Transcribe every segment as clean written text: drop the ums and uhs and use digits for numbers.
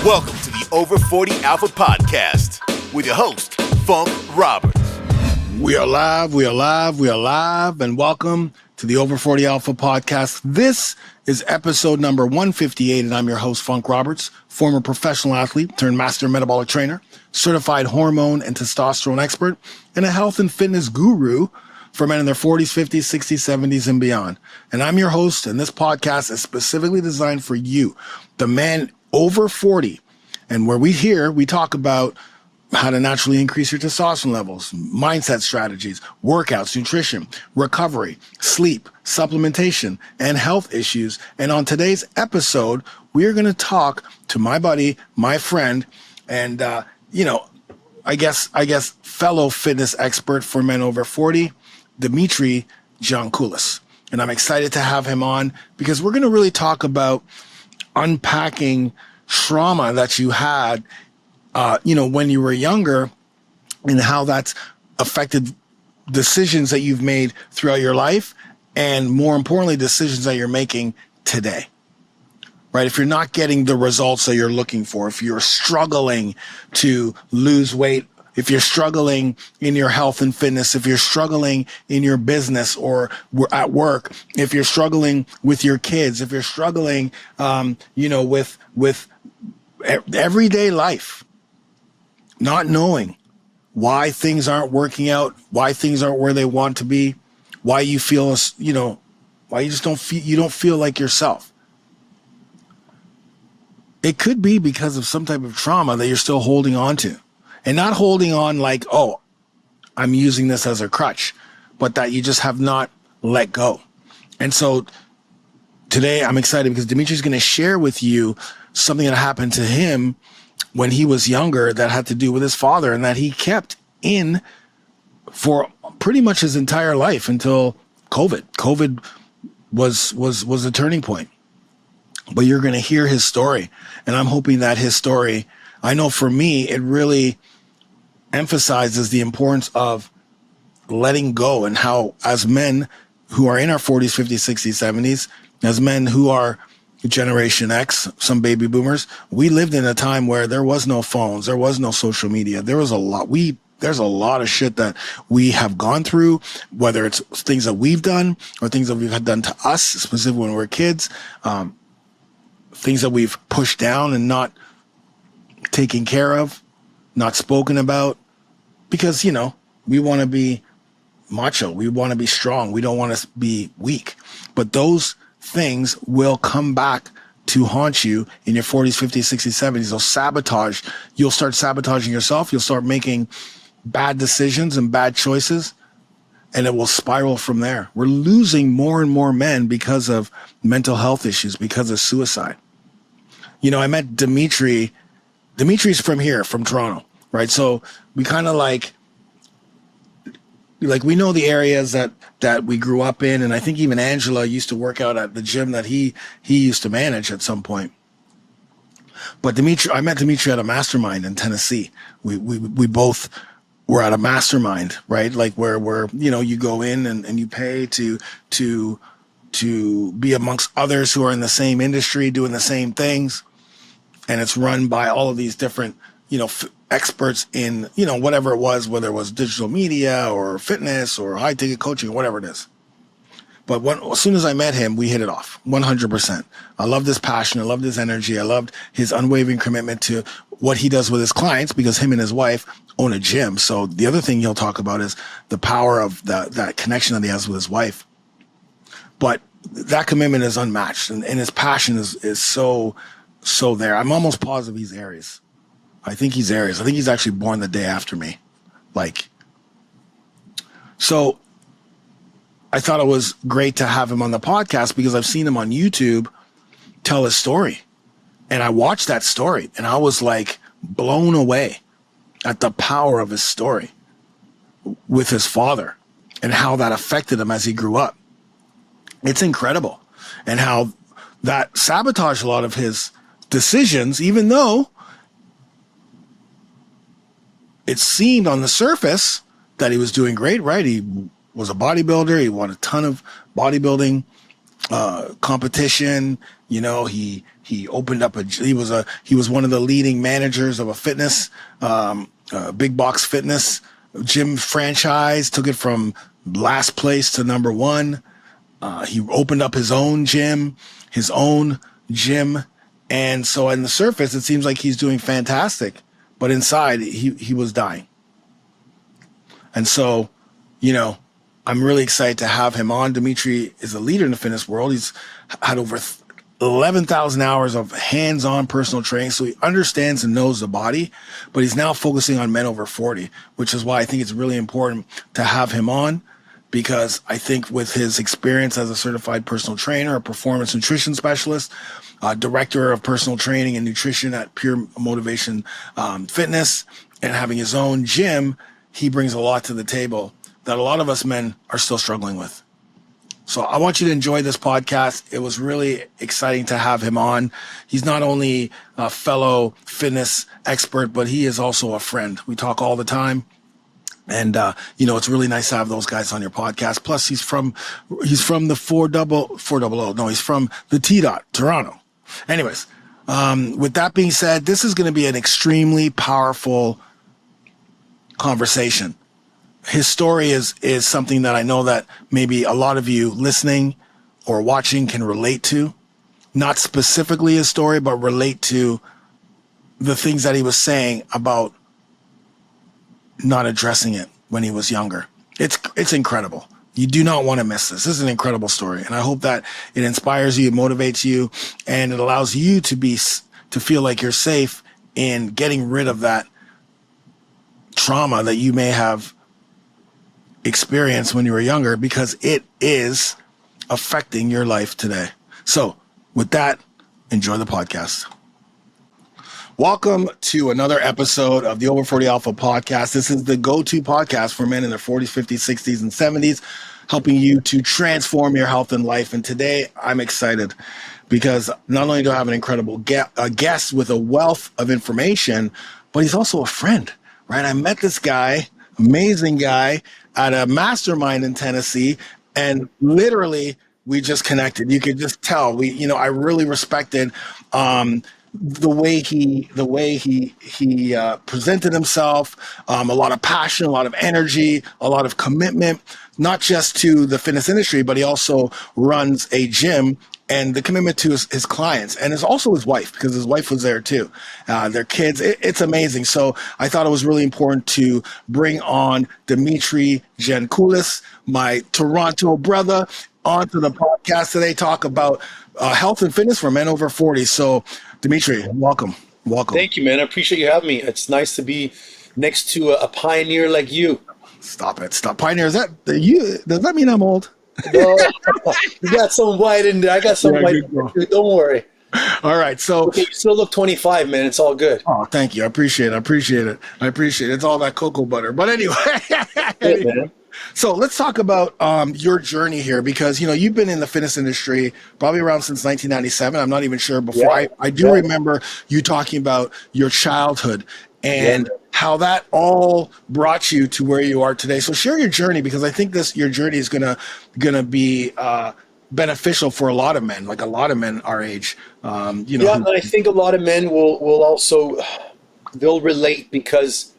Welcome to the Over 40 Alpha Podcast with your host, Funk Roberts. We are live, and welcome to the Over 40 Alpha Podcast. This is episode number 158, and I'm your host, Funk Roberts, former professional athlete turned master metabolic trainer, certified hormone and testosterone expert, and a health and fitness guru for men in their 40s, 50s, 60s, 70s, and beyond. And I'm your host, and this podcast is specifically designed for you, the man over 40, and where we talk about how to naturally increase your testosterone levels, mindset strategies, workouts, nutrition, recovery, sleep, supplementation, and health issues. And on today's episode, we are going to talk to my buddy, my friend, and, I guess fellow fitness expert for men over 40, Dimitri Jankoulis. And I'm excited to have him on because we're going to really talk about unpacking trauma that you had when you were younger, and how that's affected decisions that you've made throughout your life, and more importantly, decisions that you're making today, right? If you're not getting the results that you're looking for, if you're struggling to lose weight, if you're struggling in your health and fitness, if you're struggling in your business or at work, if you're struggling with your kids, if you're struggling, with everyday life, not knowing why things aren't working out, why things aren't where they want to be, why you feel, why you just don't feel like yourself. It could be because of some type of trauma that you're still holding on to, and not holding on like, oh, I'm using this as a crutch, but that you just have not let go. And so today I'm excited because Dimitri's going to share with you something that happened to him when he was younger that had to do with his father, and that he kept in for pretty much his entire life until COVID. COVID was a turning point. But you're going to hear his story, and I'm hoping that his story, I know for me, it really emphasizes the importance of letting go, and how as men who are in our 40s, 50s, 60s, 70s, as men who are Generation X, some baby boomers, we lived in a time where there was no phones, there was no social media. There's a lot of shit that we have gone through, whether it's things that we've done or things that we've had done to us, specifically when we were kids, things that we've pushed down and not taken care of, not spoken about, because, we want to be macho. We want to be strong. We don't want to be weak. But those things will come back to haunt you in your 40s, 50s, 60s, 70s. They'll sabotage. You'll start sabotaging yourself. You'll start making bad decisions and bad choices, and it will spiral from there. We're losing more and more men because of mental health issues, because of suicide. I met Dimitri. Dimitri's from here, from Toronto, right? So we kind of like we know the areas that we grew up in, and I think even Angela used to work out at the gym that he used to manage at some point. But I met Dimitri at a mastermind in Tennessee. We both were at a mastermind, right? Like where you go in and you pay to be amongst others who are in the same industry doing the same things, and it's run by all of these different experts in, whatever it was, whether it was digital media or fitness or high ticket coaching, whatever it is. But as soon as I met him, we hit it off 100%. I loved his passion. I loved his energy. I loved his unwavering commitment to what he does with his clients, because him and his wife own a gym. So the other thing he'll talk about is the power of that connection that he has with his wife. But that commitment is unmatched, and his passion is so there. I'm almost positive he's Aries. I think he's Aries. I think he's actually born the day after me. So I thought it was great to have him on the podcast because I've seen him on YouTube tell his story. And I watched that story and I was blown away at the power of his story with his father and how that affected him as he grew up. It's incredible. And how that sabotaged a lot of his decisions, even though it seemed on the surface that he was doing great, right? He was a bodybuilder. He won a ton of bodybuilding competition. He opened up he was one of the leading managers of a fitness, big box fitness gym franchise, took it from last place to number one. He opened up his own gym. And so on the surface, it seems like he's doing fantastic, but inside he was dying. And so, I'm really excited to have him on. Dimitri is a leader in the fitness world. He's had over 11,000 hours of hands-on personal training. So he understands and knows the body, but he's now focusing on men over 40, which is why I think it's really important to have him on, because I think with his experience as a certified personal trainer, a performance nutrition specialist, director of personal training and nutrition at Pure Motivation Fitness, and having his own gym, he brings a lot to the table that a lot of us men are still struggling with. So I want you to enjoy this podcast. It was really exciting to have him on. He's not only a fellow fitness expert, but he is also a friend. We talk all the time. And, it's really nice to have those guys on your podcast. Plus he's from the 400. No, he's from the T-Dot, Toronto. Anyways, with that being said, this is going to be an extremely powerful conversation. His story is something that I know that maybe a lot of you listening or watching can relate to. Not specifically his story, but relate to the things that he was saying about not addressing it when he was younger. It's incredible. You do not want to miss this. This is an incredible story. And I hope that it inspires you, it motivates you, and it allows you to feel like you're safe in getting rid of that trauma that you may have experienced when you were younger, because it is affecting your life today. So with that, enjoy the podcast. Welcome to another episode of the Over 40 Alpha podcast. This is the go-to podcast for men in their 40s, 50s, 60s, and 70s, helping you to transform your health and life. And today I'm excited because not only do I have an incredible guest with a wealth of information, but he's also a friend, right? I met this guy, amazing guy, at a mastermind in Tennessee, and literally we just connected. You could just tell I really respected the way he presented himself, a lot of passion, a lot of energy, a lot of commitment, not just to the fitness industry, but he also runs a gym, and the commitment to his clients, and is also his wife, because his wife was there too. Their kids, it's amazing. So I thought it was really important to bring on Dimitri Jankoulis, my Toronto brother, onto the podcast today, talk about health and fitness for men over 40. So Dimitri, welcome. Thank you, man. I appreciate you having me. It's nice to be next to a pioneer like you. Stop. Pioneer, does that mean I'm old? No, you got some white in there. I got some white. Don't worry. All right. So okay, you still look 25, man. It's all good. Oh, thank you. I appreciate it. It's all that cocoa butter. But anyway. Good, man. So let's talk about your journey here, because, you've been in the fitness industry probably around since 1997. I'm not even sure before. I do remember you talking about your childhood and how that all brought you to where you are today. So share your journey, because I think your journey is gonna be beneficial for a lot of men, like a lot of men our age. And I think a lot of men will also, they'll relate, because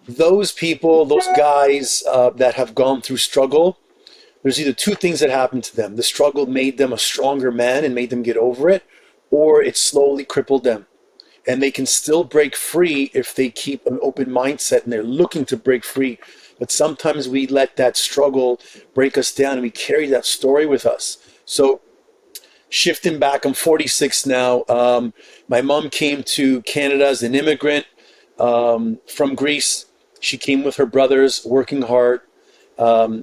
those people, those guys that have gone through struggle, there's either two things that happened to them. The struggle made them a stronger man and made them get over it, or it slowly crippled them. And they can still break free if they keep an open mindset and they're looking to break free. But sometimes we let that struggle break us down, and we carry that story with us. So shifting back, I'm 46 now. My mom came to Canada as an immigrant from Greece. She came with her brothers, working hard.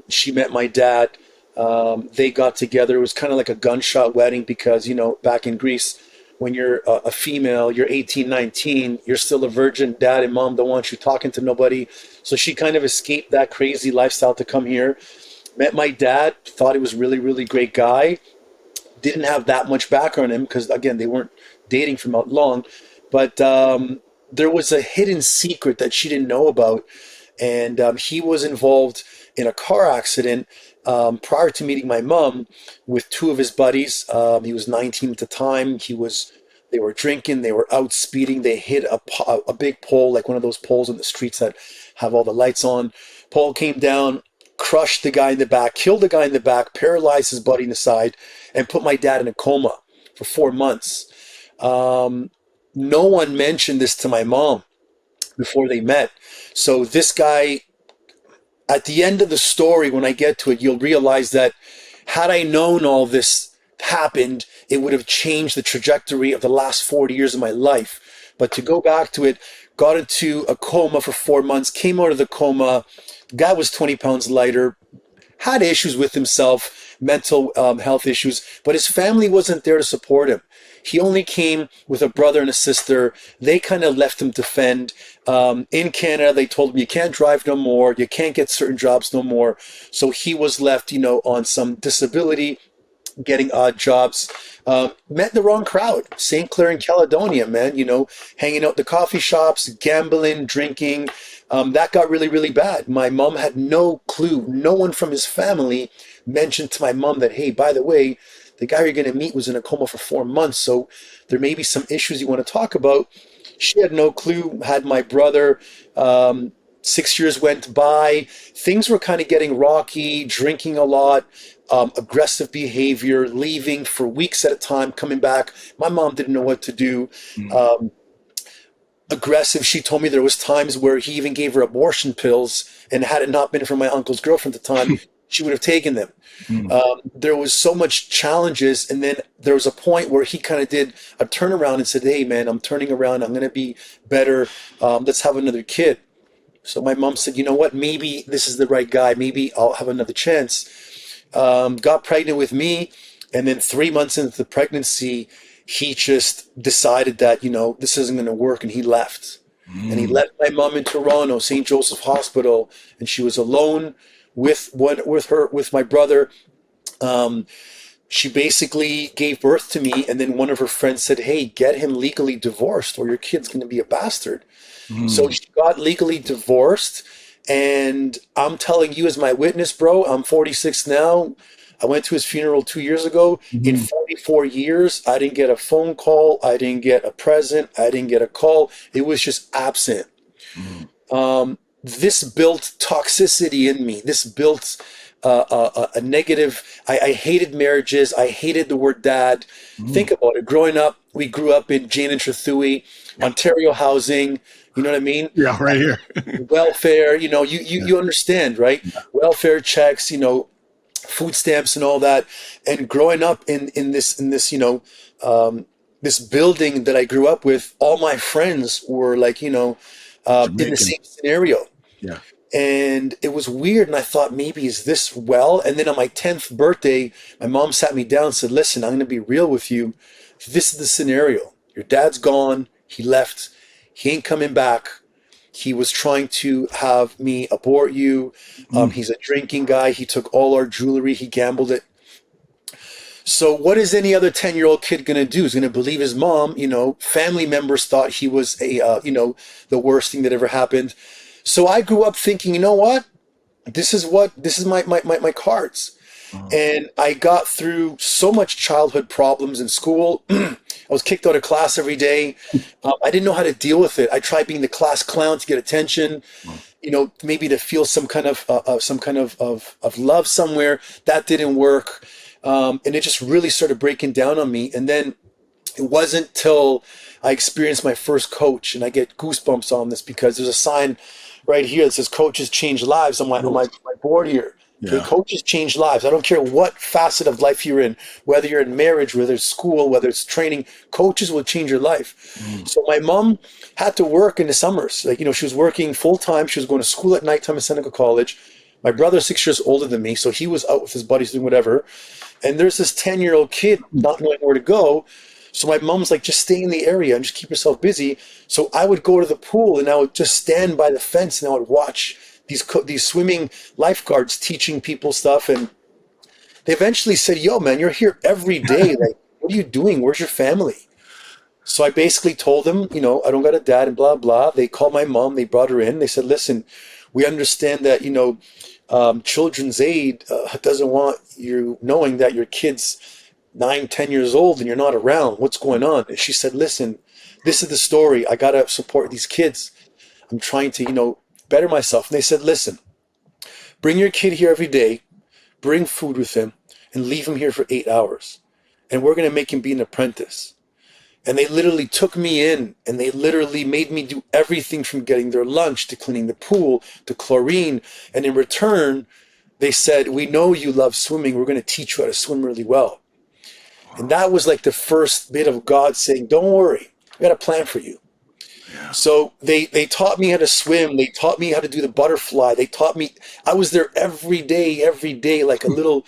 She met my dad. They got together. It was kind of like a gunshot wedding, because, back in Greece, when you're a female, you're 18, 19, you're still a virgin. Dad and mom don't want you talking to nobody. So she kind of escaped that crazy lifestyle to come here. Met my dad, thought he was really, really great guy. Didn't have that much background in him, because, again, they weren't dating for not long. But there was a hidden secret that she didn't know about. And he was involved in a car accident prior to meeting my mom, with two of his buddies. He was 19 at the time. They were drinking. They were out speeding. They hit a big pole, like one of those poles in the streets that have all the lights on. Pole came down, crushed the guy in the back, killed the guy in the back, paralyzed his buddy in the side, and put my dad in a coma for 4 months. No one mentioned this to my mom before they met. So this guy, at the end of the story, when I get to it, you'll realize that had I known all this happened, it would have changed the trajectory of the last 40 years of my life. But to go back to it, got into a coma for 4 months, came out of the coma, guy was 20 pounds lighter, had issues with himself, mental health issues, but his family wasn't there to support him. He only came with a brother and a sister. They kind of left him to fend. In Canada, they told him, you can't drive no more. You can't get certain jobs no more. So he was left, on some disability, getting odd jobs. Met the wrong crowd. St. Clair and Caledonia, man, hanging out the coffee shops, gambling, drinking. That got really, really bad. My mom had no clue. No one from his family mentioned to my mom that, hey, by the way, the guy you're going to meet was in a coma for 4 months, so there may be some issues you want to talk about. She had no clue, had my brother. 6 years went by. Things were kind of getting rocky, drinking a lot, aggressive behavior, leaving for weeks at a time, coming back. My mom didn't know what to do. Aggressive. She told me there was times where he even gave her abortion pills, and had it not been for my uncle's girlfriend at the time, she would have taken them. There was so much challenges, and then there was a point where he kind of did a turnaround and said, hey man, I'm turning around, I'm going to be better, let's have another kid. So my mom said, you know what, maybe this is the right guy, maybe I'll have another chance. Got pregnant with me, and then 3 months into the pregnancy, he just decided that, this isn't going to work, and he left. And he left my mom in Toronto, St. Joseph Hospital, and she was alone with my brother. She basically gave birth to me, and then one of her friends said, hey, get him legally divorced or your kid's going to be a bastard. So she got legally divorced, and I'm telling you as my witness, bro, I'm 46 now. I went to his funeral 2 years ago. In 44 years, I didn't get a phone call. I didn't get a present. I didn't get a call. It was just absent. This built toxicity in me. This built a negative. I hated marriages. I hated the word dad. Think about it. Growing up, we grew up in Jane and Trethewey, Ontario housing. You know what I mean? Yeah, right here. Welfare. You understand, right? Welfare checks. Food stamps and all that. And growing up in this this building that I grew up with, all my friends were like, in the same scenario. Yeah. And it was weird. And I thought, maybe is this well? And then on my 10th birthday, my mom sat me down and said, listen, I'm going to be real with you. This is the scenario. Your dad's gone. He left. He ain't coming back. He was trying to have me abort you. He's a drinking guy. He took all our jewelry. He gambled it. So what is any other 10-year-old kid going to do? He's going to believe his mom. Family members thought he was the worst thing that ever happened. So I grew up thinking, you know what? This is my cards. And I got through so much childhood problems in school. I was kicked out of class every day. I didn't know how to deal with it. I tried being the class clown to get attention, maybe to feel some kind of love somewhere. That didn't work. And it just really started breaking down on me. And then it wasn't till I experienced my first coach, and I get goosebumps on this because there's a sign right here that says coaches change lives on my board here. Okay, coaches change lives. I don't care what facet of life you're in, whether you're in marriage, whether it's school, whether it's training, coaches will change your life. So my mom had to work in the summers. She was working full time. She was going to school at nighttime at Seneca College. My brother's 6 years older than me, so he was out with his buddies doing whatever. And there's this 10-year-old kid not knowing where to go. So my mom's like, just stay in the area and just keep yourself busy. So I would go to the pool and I would just stand by the fence and I would watch these swimming lifeguards teaching people stuff. And they eventually said, yo, man, you're here every day. Like, what are you doing? Where's your family? So I basically told them, I don't got a dad and blah, blah. They called my mom. They brought her in. They said, listen, we understand that, Children's Aid doesn't want you knowing that your kid's 9, 10 years old and you're not around. What's going on? And she said, listen, this is the story. I got to support these kids. I'm trying to, better myself. And they said, listen, bring your kid here every day, bring food with him, and leave him here for 8 hours. And we're going to make him be an apprentice. And they literally took me in and they literally made me do everything from getting their lunch to cleaning the pool to chlorine. And in return, they said, we know you love swimming. We're going to teach you how to swim really well. And that was like the first bit of God saying, don't worry, I got a plan for you. Yeah. So they taught me how to swim. They taught me how to do the butterfly. They taught me, I was there every day, like a little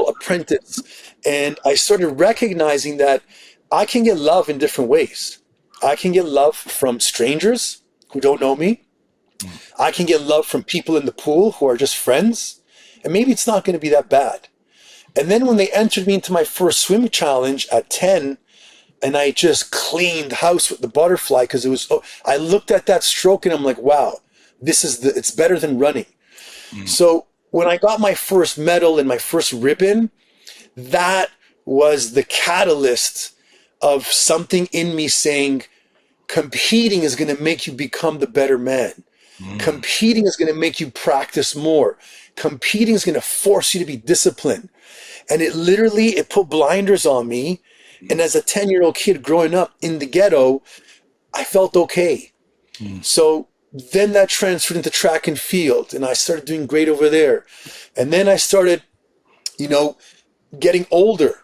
apprentice. And I started recognizing that I can get love in different ways. I can get love from strangers who don't know me. I can get love from people in the pool who are just friends. And maybe it's not going to be that bad. And then when they entered me into my first swim challenge at 10, and I just cleaned house with the butterfly because I looked at that stroke and I'm like, wow, it's better than running. So when I got my first medal and my first ribbon, that was the catalyst of something in me saying, competing is going to make you become the better man. Competing is going to make you practice more. Competing is going to force you to be disciplined. And it put blinders on me. And as a 10-year-old kid growing up in the ghetto, I felt okay. So then that transferred into track and field, and I started doing great over there. And then I started, getting older.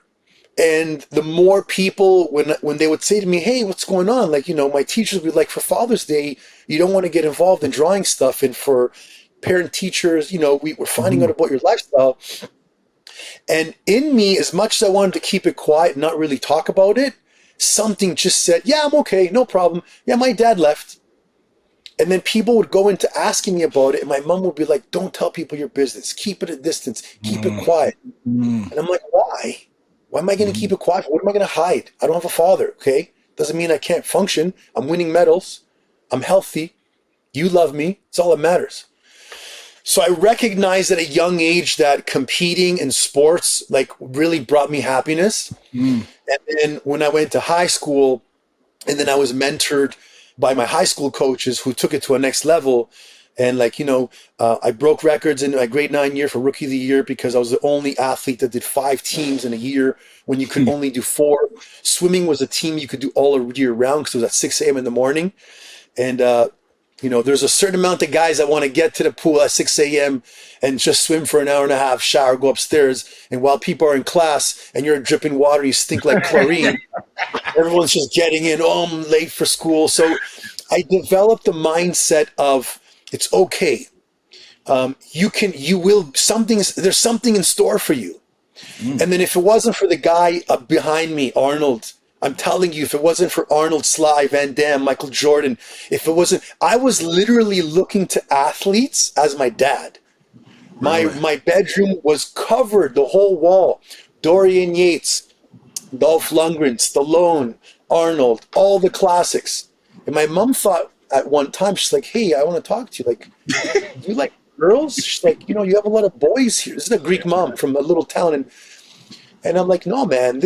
And the more people, when they would say to me, hey, what's going on? Like, my teachers would be like, for Father's Day, you don't want to get involved in drawing stuff. And for parent teachers, we're finding out about your lifestyle. And in me, as much as I wanted to keep it quiet and not really talk about it, something just said, yeah, I'm okay, no problem. Yeah, my dad left. And then people would go into asking me about it. And my mom would be like, don't tell people your business. Keep it at distance. Keep it quiet. And I'm like, why? Why am I going to keep it quiet? What am I going to hide? I don't have a father, okay? Doesn't mean I can't function. I'm winning medals. I'm healthy. You love me. It's all that matters. So I recognized at a young age that competing in sports really brought me happiness. And then when I went to high school, and then I was mentored by my high school coaches who took it to a next level. And I broke records in my grade 9 year for Rookie of the Year because I was the only athlete that did 5 teams in a year when you could only do 4. Swimming was a team you could do all year round because it was at 6 a.m. in the morning. And, there's a certain amount of guys that want to get to the pool at 6 a.m. and just swim for an hour and a half, shower, go upstairs. And while people are in class and you're dripping water, you stink like chlorine. Everyone's just getting in. Oh, I'm late for school. So I developed the mindset of, it's okay. There's something in store for you. And then if it wasn't for the guy behind me, Arnold, I'm telling you, if it wasn't for Arnold, Sly, Van Damme, Michael Jordan, I was literally looking to athletes as my dad. My bedroom was covered, the whole wall. Dorian Yates, Dolph Lundgren, Stallone, Arnold, all the classics. And my mom thought, at one time, she's like, hey, I want to talk to you. Like, do you like girls? She's like, you have a lot of boys here. This is a Greek mom from a little town. And I'm like, no, man,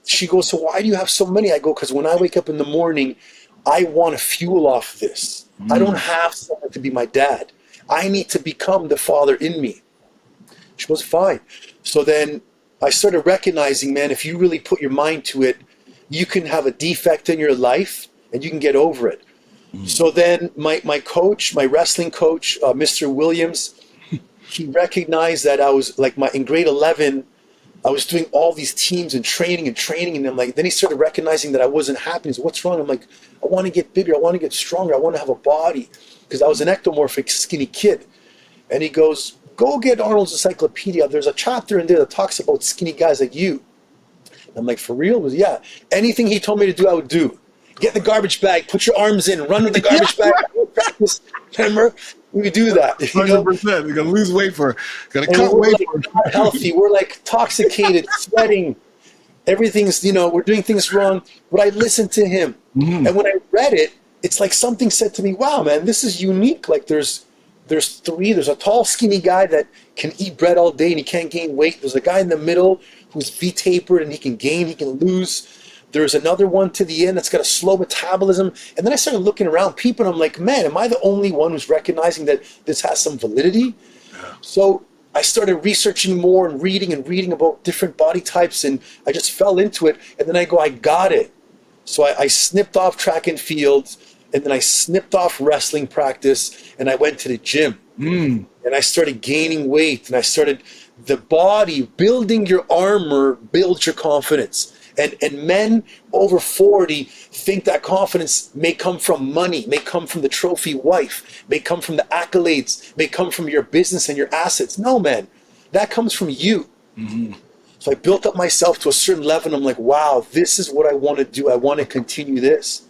she goes, so why do you have so many? I go, because when I wake up in the morning, I want to fuel off this. I don't have someone to be my dad. I need to become the father in me. She goes, fine. So then I started recognizing, man, if you really put your mind to it, you can have a defect in your life and you can get over it. So then my coach, my wrestling coach, Mr. Williams, he recognized that I was in grade 11, I was doing all these teams and training. And then he started recognizing that I wasn't happy. He said, what's wrong? I'm like, I want to get bigger. I want to get stronger. I want to have a body because I was an ectomorphic skinny kid. And he goes, go get Arnold's Encyclopedia. There's a chapter in there that talks about skinny guys like you. And I'm like, for real? He goes, yeah. Anything he told me to do, I would do. Get in the garbage bag, put your arms in, run with the garbage bag, practice. Remember? We do that. 100%. We're going to lose weight for Got to cut weight for not healthy. We're intoxicated, sweating. Everything's, we're doing things wrong. But I listened to him. And when I read it, it's like something said to me, wow, man, this is unique. There's there's three. There's a tall, skinny guy that can eat bread all day and he can't gain weight. There's a guy in the middle who's V-tapered and he can gain, he can lose. There's another one to the end that's got a slow metabolism. And then I started looking around people and I'm like, man, am I the only one who's recognizing that this has some validity? Yeah. So I started researching more and reading about different body types, and I just fell into it. And then I go, I got it. So I snipped off track and field, and then I snipped off wrestling practice, and I went to the gym. And I started gaining weight, and I started the body, building your armor, builds your confidence. And men over 40 think that confidence may come from money, may come from the trophy wife, may come from the accolades, may come from your business and your assets. No, man, that comes from you. So I built up myself to a certain level, and I'm like, wow, this is what I want to do. I want to continue this.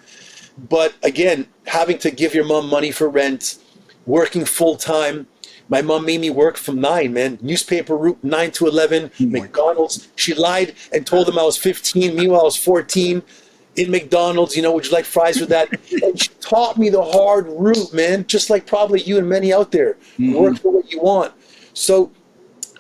But again, having to give your mom money for rent, working full time. My mom made me work from 9, man. Newspaper route, 9 to 11. McDonald's. She lied and told them I was 15. Meanwhile, I was 14. In McDonald's, would you like fries with that? And she taught me the hard route, man. Just like probably you and many out there. Work for what you want. So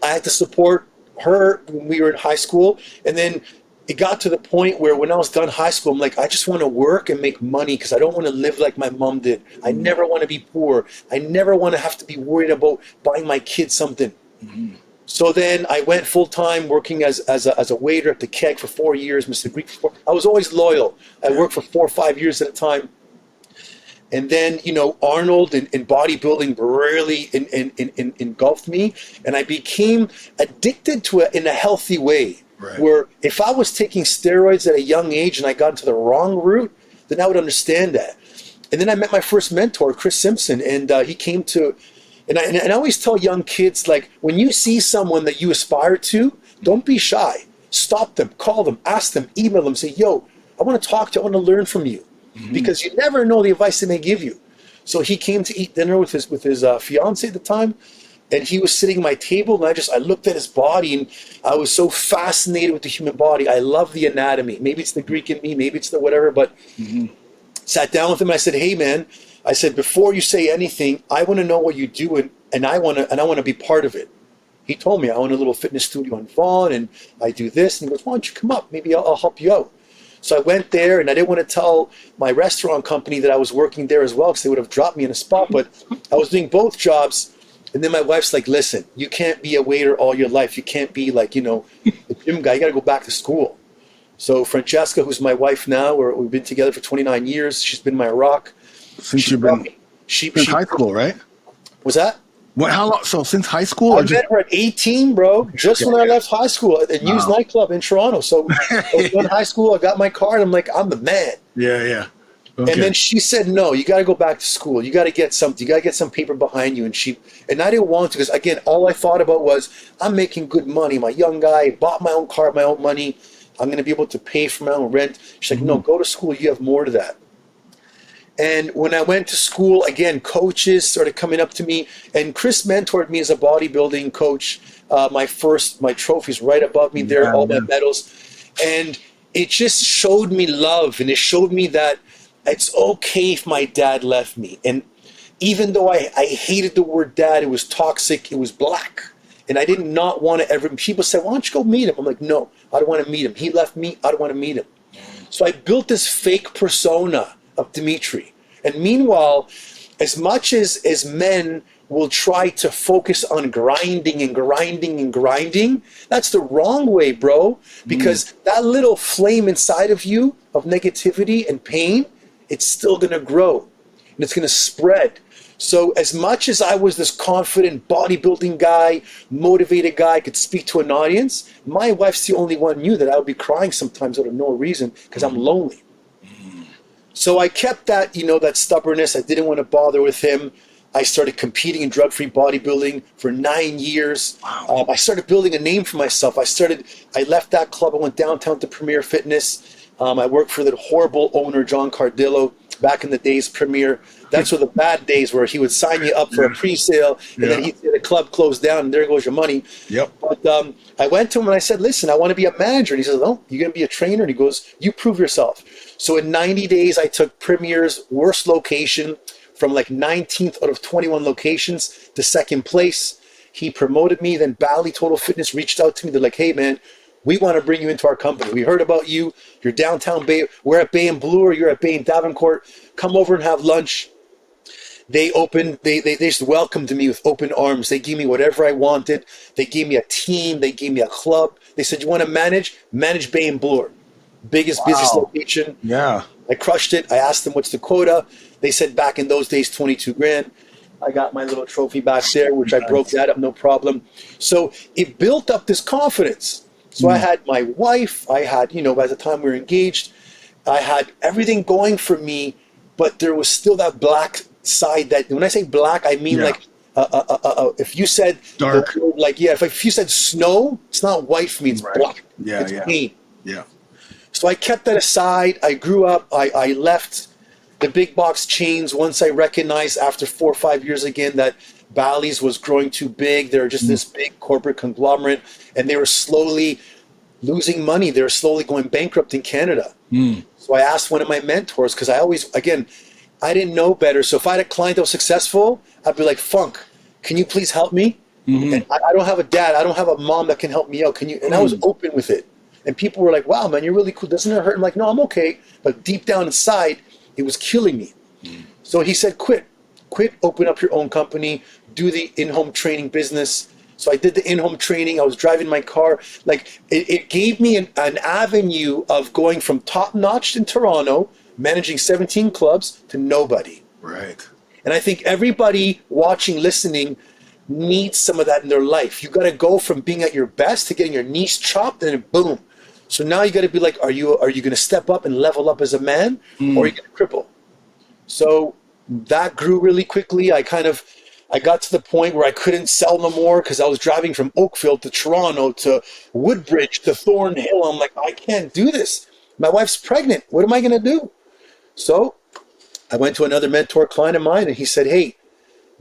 I had to support her when we were in high school. And then it got to the point where when I was done high school, I'm like, I just want to work and make money because I don't want to live like my mom did. I never want to be poor. I never want to have to be worried about buying my kids something. So then I went full time working as a waiter at the Keg for 4 years, Mr. Greek for 4. I was always loyal. I worked for 4 or 5 years at a time. And then, Arnold and bodybuilding really engulfed me. And I became addicted to it in a healthy way. Right. Where if I was taking steroids at a young age and I got into the wrong route, then I would understand that. And then I met my first mentor, Chris Simpson, and he came to, and I always tell young kids, like, when you see someone that you aspire to, don't be shy. Stop them, call them, ask them, email them, say, yo, I want to talk to you, I want to learn from you. Because you never know the advice they may give you. So he came to eat dinner with his fiance at the time. And he was sitting at my table, and I looked at his body, and I was so fascinated with the human body. I love the anatomy. Maybe it's the Greek in me, maybe it's the whatever, but sat down with him. I said, hey, man, I said, before you say anything, I want to know what you do, and I want to be part of it. He told me, I own a little fitness studio in Vaughan, and I do this. And he goes, why don't you come up? Maybe I'll help you out. So I went there, and I didn't want to tell my restaurant company that I was working there as well, because they would have dropped me in a spot, but I was doing both jobs. And then my wife's like, listen, you can't be a waiter all your life. You can't be like, a gym guy. You got to go back to school. So Francesca, who's my wife now, we've been together for 29 years. She's been my rock. Since you've been since high school, right? Was that? What? How long? So since high school? I met her at 18, bro. Just when I left high school at News nightclub in Toronto. So I was in high school. I got my card. I'm like, I'm the man. Yeah. Okay. And then she said, no, you got to go back to school. You got to get something. You got to get some paper behind you. And I didn't want to, because, again, all I thought about was, I'm making good money. I'm a young guy, bought my own car, my own money. I'm going to be able to pay for my own rent. She's like, no, go to school. You have more to that. And when I went to school, again, coaches started coming up to me. And Chris mentored me as a bodybuilding coach. My trophies right above me there, all my medals. And it just showed me love. And it showed me that it's okay if my dad left me. And even though I hated the word dad, it was toxic, it was black. And I did not want to ever, people said, why don't you go meet him? I'm like, no, I don't want to meet him. He left me, I don't want to meet him. So I built this fake persona of Dimitri. And meanwhile, as much as men will try to focus on grinding, that's the wrong way, bro. Because that little flame inside of you of negativity and pain, it's still going to grow and it's going to spread. So as much as I was this confident bodybuilding guy, motivated guy, could speak to an audience, my wife's the only one knew that I would be crying sometimes out of no reason because I'm lonely. So I kept that, that stubbornness. I didn't want to bother with him. I started competing in drug-free bodybuilding for 9 years. Wow. I started building a name for myself. I left that club. I went downtown to Premier Fitness. I worked for the horrible owner, John Cardillo, back in the days, Premier. That's where the bad days were. He would sign you up for a pre-sale, and then he'd say the club closed down, and there goes your money. Yep. But I went to him and I said, listen, I want to be a manager. And he says, oh, you're going to be a trainer? And he goes, you prove yourself. So in 90 days, I took Premier's worst location, from like 19th out of 21 locations to second place. He promoted me. Then Bali Total Fitness reached out to me. They're like, hey, man, we want to bring you into our company. We heard about you. You're downtown Bay. We're at Bay and Blue, or you're at Bay and Davenport. Come over and have lunch. They just welcomed me with open arms. They gave me whatever I wanted. They gave me a team. They gave me a club. They said, you want to manage Bay and Blue. Biggest business location. Yeah. I crushed it. I asked them, what's the quota? They said back in those days, 22 grand. I got my little trophy back there, which I broke that up, no problem. So it built up this confidence. So I had my wife. I had, by the time we were engaged, I had everything going for me, but there was still that black side. That when I say black, I mean like if you said dark, if you said snow, it's not white for me, it's black. It's pain. Yeah. So I kept that aside. I grew up. I left the big box chains once I recognized after 4 or 5 years again that Bally's was growing too big. They were just this big corporate conglomerate, and they were slowly losing money. They were slowly going bankrupt in Canada. So I asked one of my mentors, because I didn't know better. So if I had a client that was successful, I'd be like, Funk, can you please help me? And I don't have a dad. I don't have a mom that can help me out. Can you? And I was open with it. And people were like, wow, man, you're really cool. Doesn't it hurt? I'm like, no, I'm okay. But deep down inside, it was killing me. So he said, quit, open up your own company, do the in-home training business. So I did the in-home training. I was driving my car. Like it gave me an avenue of going from top-notch in Toronto, managing 17 clubs, to nobody. Right. And I think everybody watching, listening, needs some of that in their life. You got to go from being at your best to getting your knees chopped, and then boom. So now you got to be like, are you going to step up and level up as a man, or are you going to cripple? So that grew really quickly. I got to the point where I couldn't sell no more because I was driving from Oakville to Toronto to Woodbridge to Thornhill. I'm like, I can't do this. My wife's pregnant. What am I going to do? So I went to another mentor client of mine, and he said, hey,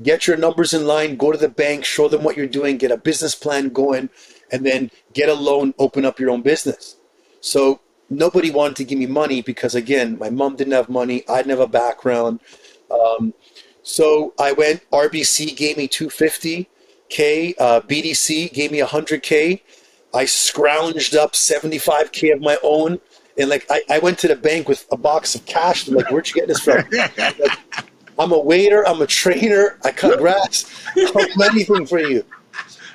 get your numbers in line, go to the bank, show them what you're doing, get a business plan going, and then get a loan, open up your own business. So nobody wanted to give me money because, again, my mom didn't have money. I didn't have a background. So I went, RBC gave me $250K, BDC gave me $100K. I scrounged up $75K of my own. And I went to the bank with a box of cash. They're like, where'd you get this from? I'm a waiter. I'm a trainer. I cut grass. I'll do anything for you.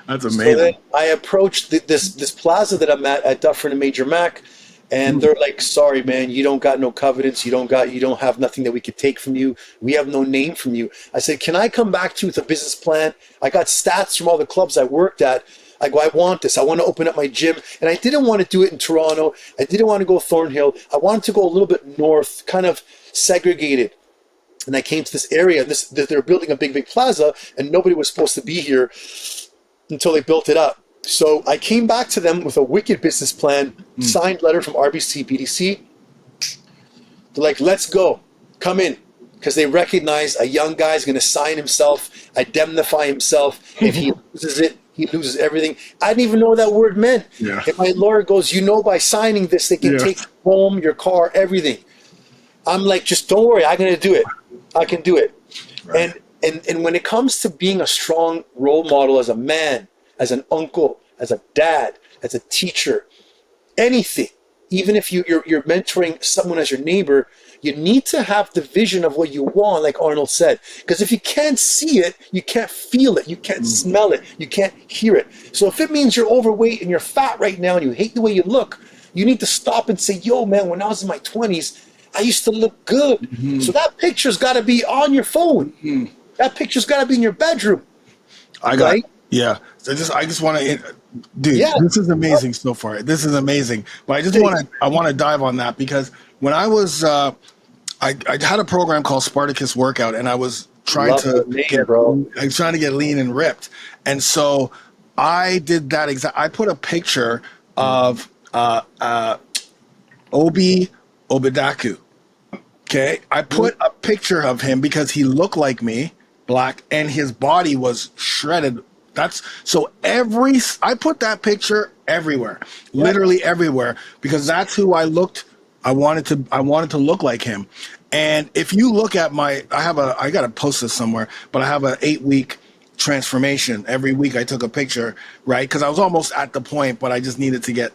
That's amazing. So then I approached this plaza that I'm at Dufferin and Major Mac, and they're like, sorry, man, you don't got no covenants. You don't have nothing that we could take from you. We have no name from you. I said, can I come back to you with a business plan? I got stats from all the clubs I worked at. I go, I want this. I want to open up my gym. And I didn't want to do it in Toronto. I didn't want to go Thornhill. I wanted to go a little bit north, kind of segregated. And I came to this area, they're building a big plaza, and nobody was supposed to be here until they built it up. So I came back to them with a wicked business plan, signed letter from RBC, BDC. They're like, let's go, come in. Because they recognize a young guy is going to sign himself, indemnify himself. If he loses it, he loses everything. I didn't even know what that word meant. Yeah. And my lawyer goes, by signing this, they can take home, your car, everything. I'm like, just don't worry, I'm going to do it. I can do it. Right. And when it comes to being a strong role model as a man, as an uncle, as a dad, as a teacher, anything, even if you're mentoring someone as your neighbor, you need to have the vision of what you want, like Arnold said. Because if you can't see it, you can't feel it, you can't smell it, you can't hear it. So if it means you're overweight and you're fat right now and you hate the way you look, you need to stop and say, yo, man, when I was in my 20s, I used to look good. So that picture's got to be on your phone. That picture's got to be in your bedroom. Yeah. So I just want to, dude, this is amazing so far. This is amazing. But I want to dive on that because when I was, I had a program called Spartacus Workout, and I was trying to get lean and ripped. And so I did that I put a picture of Obi Obadaku. Okay. I put a picture of him because he looked like me, black, and his body was shredded. I put that picture everywhere, literally everywhere, because that's who I wanted to look like him. And if you look at I got to post this somewhere, but I have an 8-week transformation. Every week I took a picture, right? Because I was almost at the point, but I just needed to get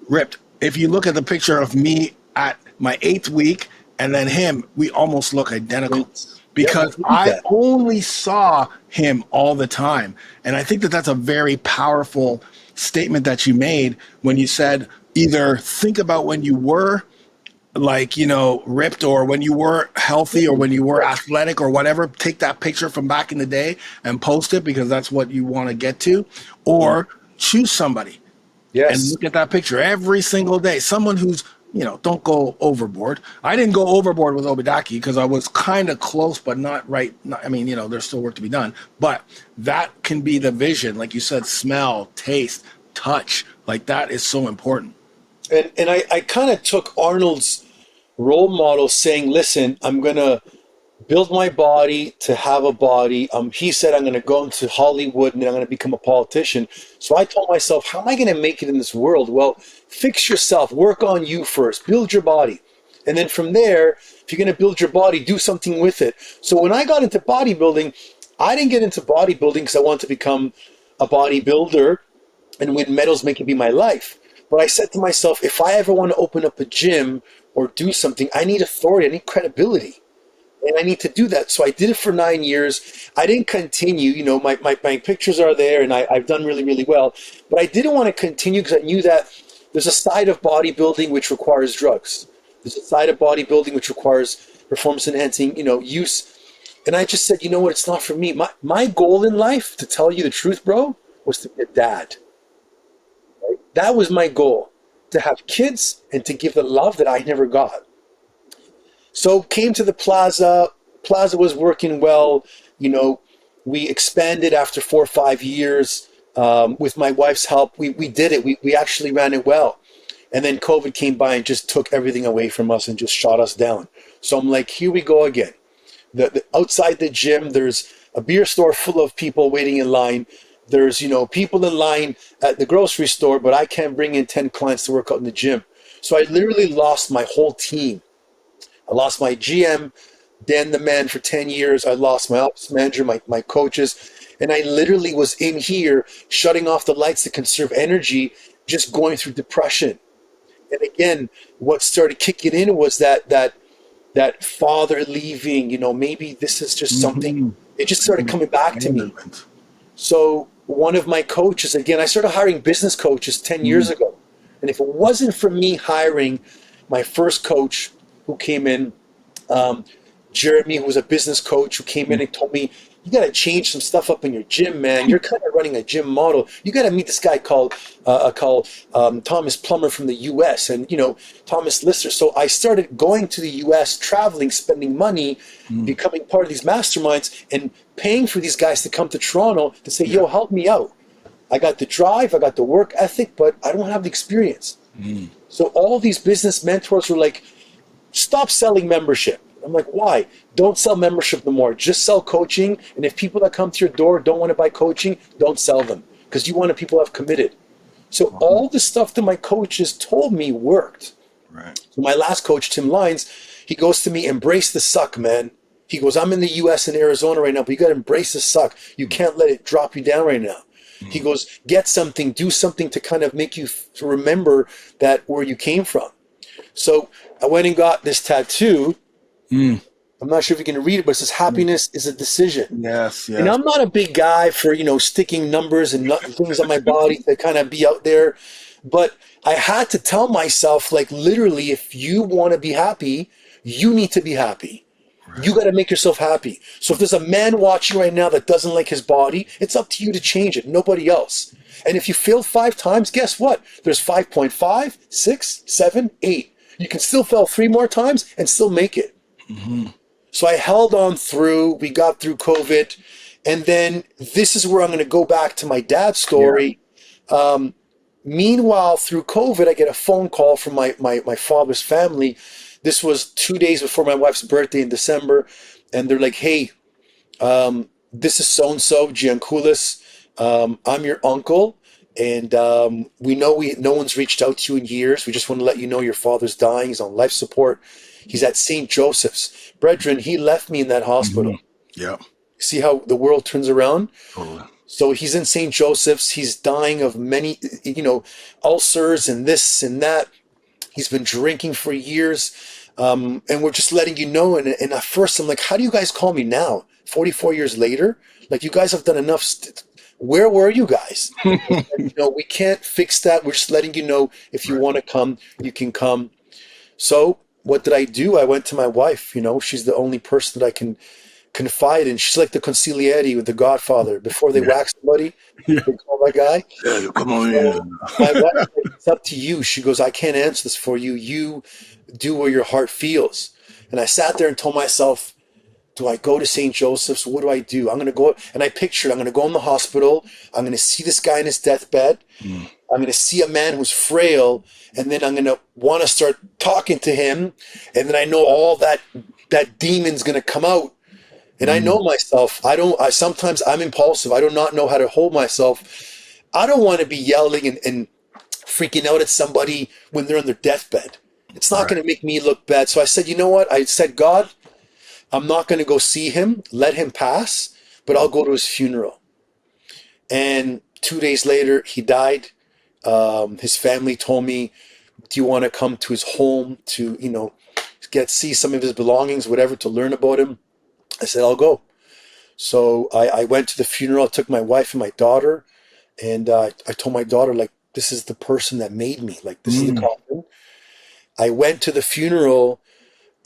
ripped. If you look at the picture of me at my 8th week and then him, we almost look identical. Because I only saw him all the time. And I think that that's a very powerful statement that you made when you said either think about when you were like, ripped, or when you were healthy, or when you were athletic or whatever, take that picture from back in the day and post it because that's what you want to get to, or choose somebody. Yes. And look at that picture every single day. Someone who's, don't go overboard. I didn't go overboard with Obadaki because I was kind of close, but not right. There's still work to be done, but that can be the vision. Like you said, smell, taste, touch, like that is so important. And I kind of took Arnold's role model saying, listen, I'm going to build my body to have a body. He said, I'm going to go into Hollywood and then I'm going to become a politician. So I told myself, how am I going to make it in this world? Well, fix yourself, work on you first, build your body. And then from there, if you're going to build your body, do something with it. So when I got into bodybuilding, I didn't get into bodybuilding because I wanted to become a bodybuilder and win medals, make it be my life. But I said to myself, if I ever want to open up a gym or do something, I need authority, I need credibility. And I need to do that. So I did it for 9 years. I didn't continue. My pictures are there and I've done really, really well. But I didn't want to continue because I knew that there's a side of bodybuilding which requires drugs. There's a side of bodybuilding which requires performance enhancing, use. And I just said, what, it's not for me. My goal in life, to tell you the truth, bro, was to be a dad. Right? That was my goal, to have kids and to give the love that I never got. So came to the Plaza. Plaza was working well. We expanded after 4 or 5 years with my wife's help. We did it. We actually ran it well. And then COVID came by and just took everything away from us and just shot us down. So I'm like, here we go again. The outside the gym, there's a beer store full of people waiting in line. There's, people in line at the grocery store, but I can't bring in 10 clients to work out in the gym. So I literally lost my whole team. I lost my GM, Dan the man, for 10 years. I lost my office manager, my coaches. And I literally was in here shutting off the lights to conserve energy, just going through depression. And again, what started kicking in was that father leaving, maybe this is just something. It just started coming back to me. So one of my coaches, again, I started hiring business coaches 10 years ago. And if it wasn't for me hiring my first coach who came in, Jeremy, who was a business coach, who came in and told me, you got to change some stuff up in your gym, man. You're kind of running a gym model. You got to meet this guy called Thomas Plummer from the U.S. and, Thomas Lister. So I started going to the U.S., traveling, spending money, becoming part of these masterminds and paying for these guys to come to Toronto to say, yo, help me out. I got the drive, I got the work ethic, but I don't have the experience. So all these business mentors were like, stop selling membership. I'm like, why? Don't sell membership no more. Just sell coaching. And if people that come to your door don't want to buy coaching, don't sell them, because you want people who have committed. So all the stuff that my coaches told me worked. Right. So my last coach, Tim Lyons, he goes to me, embrace the suck, man. He goes, I'm in the US and Arizona right now, but you got to embrace the suck. You can't let it drop you down right now. He goes, get something, do something to kind of make you to remember that where you came from. So I went and got this tattoo. I'm not sure if you can read it, but it says, happiness is a decision. Yes. And I'm not a big guy for, sticking numbers and things on my body to kind of be out there. But I had to tell myself, like, literally, if you want to be happy, you need to be happy. Right. You got to make yourself happy. So if there's a man watching right now that doesn't like his body, it's up to you to change it, nobody else. And if you failed 5 times, guess what? There's 5.5, 6, 7, 8. You can still fail 3 more times and still make it. So I held on through. We got through COVID. And then this is where I'm going to go back to my dad's story. Yeah. Meanwhile, through COVID, I get a phone call from my father's family. This was 2 days before my wife's birthday in December. And they're like, hey, this is so-and-so, Giancoulis. I'm your uncle. And we know no one's reached out to you in years. We just want to let you know your father's dying. He's on life support. He's at St. Joseph's. Brethren, he left me in that hospital. Yeah. See how the world turns around? Totally. So he's in St. Joseph's. He's dying of many, ulcers and this and that. He's been drinking for years. And we're just letting you know. And at first I'm like, how do you guys call me now? 44 years later? Like, you guys have done enough. Where were you guys? We can't fix that. We're just letting you know, if you want to come, you can come. So what did I do? I went to my wife. She's the only person that I can confide in. She's like the consigliere with the Godfather. Before they whack somebody, they call that guy. Yeah, come on in. My wife said, it's up to you. She goes, I can't answer this for you. You do what your heart feels. And I sat there and told myself, do I go to St. Joseph's? What do I do? I'm going to go, and I pictured, I'm going to go in the hospital. I'm going to see this guy in his deathbed. I'm going to see a man who's frail, and then I'm going to want to start talking to him. And then I know all that demon's going to come out. And I know myself. Sometimes I'm impulsive. I do not know how to hold myself. I don't want to be yelling and freaking out at somebody when they're on their deathbed. It's not going to make me look bad. So I said, you know what? I said, God, I'm not going to go see him, let him pass, but I'll go to his funeral. And 2 days later, he died. His family told me, do you want to come to his home to, see some of his belongings, whatever, to learn about him? I said, I'll go. So I went to the funeral. I took my wife and my daughter, and I told my daughter, like, this is the person that made me. Like, this is the coffin. I went to the funeral.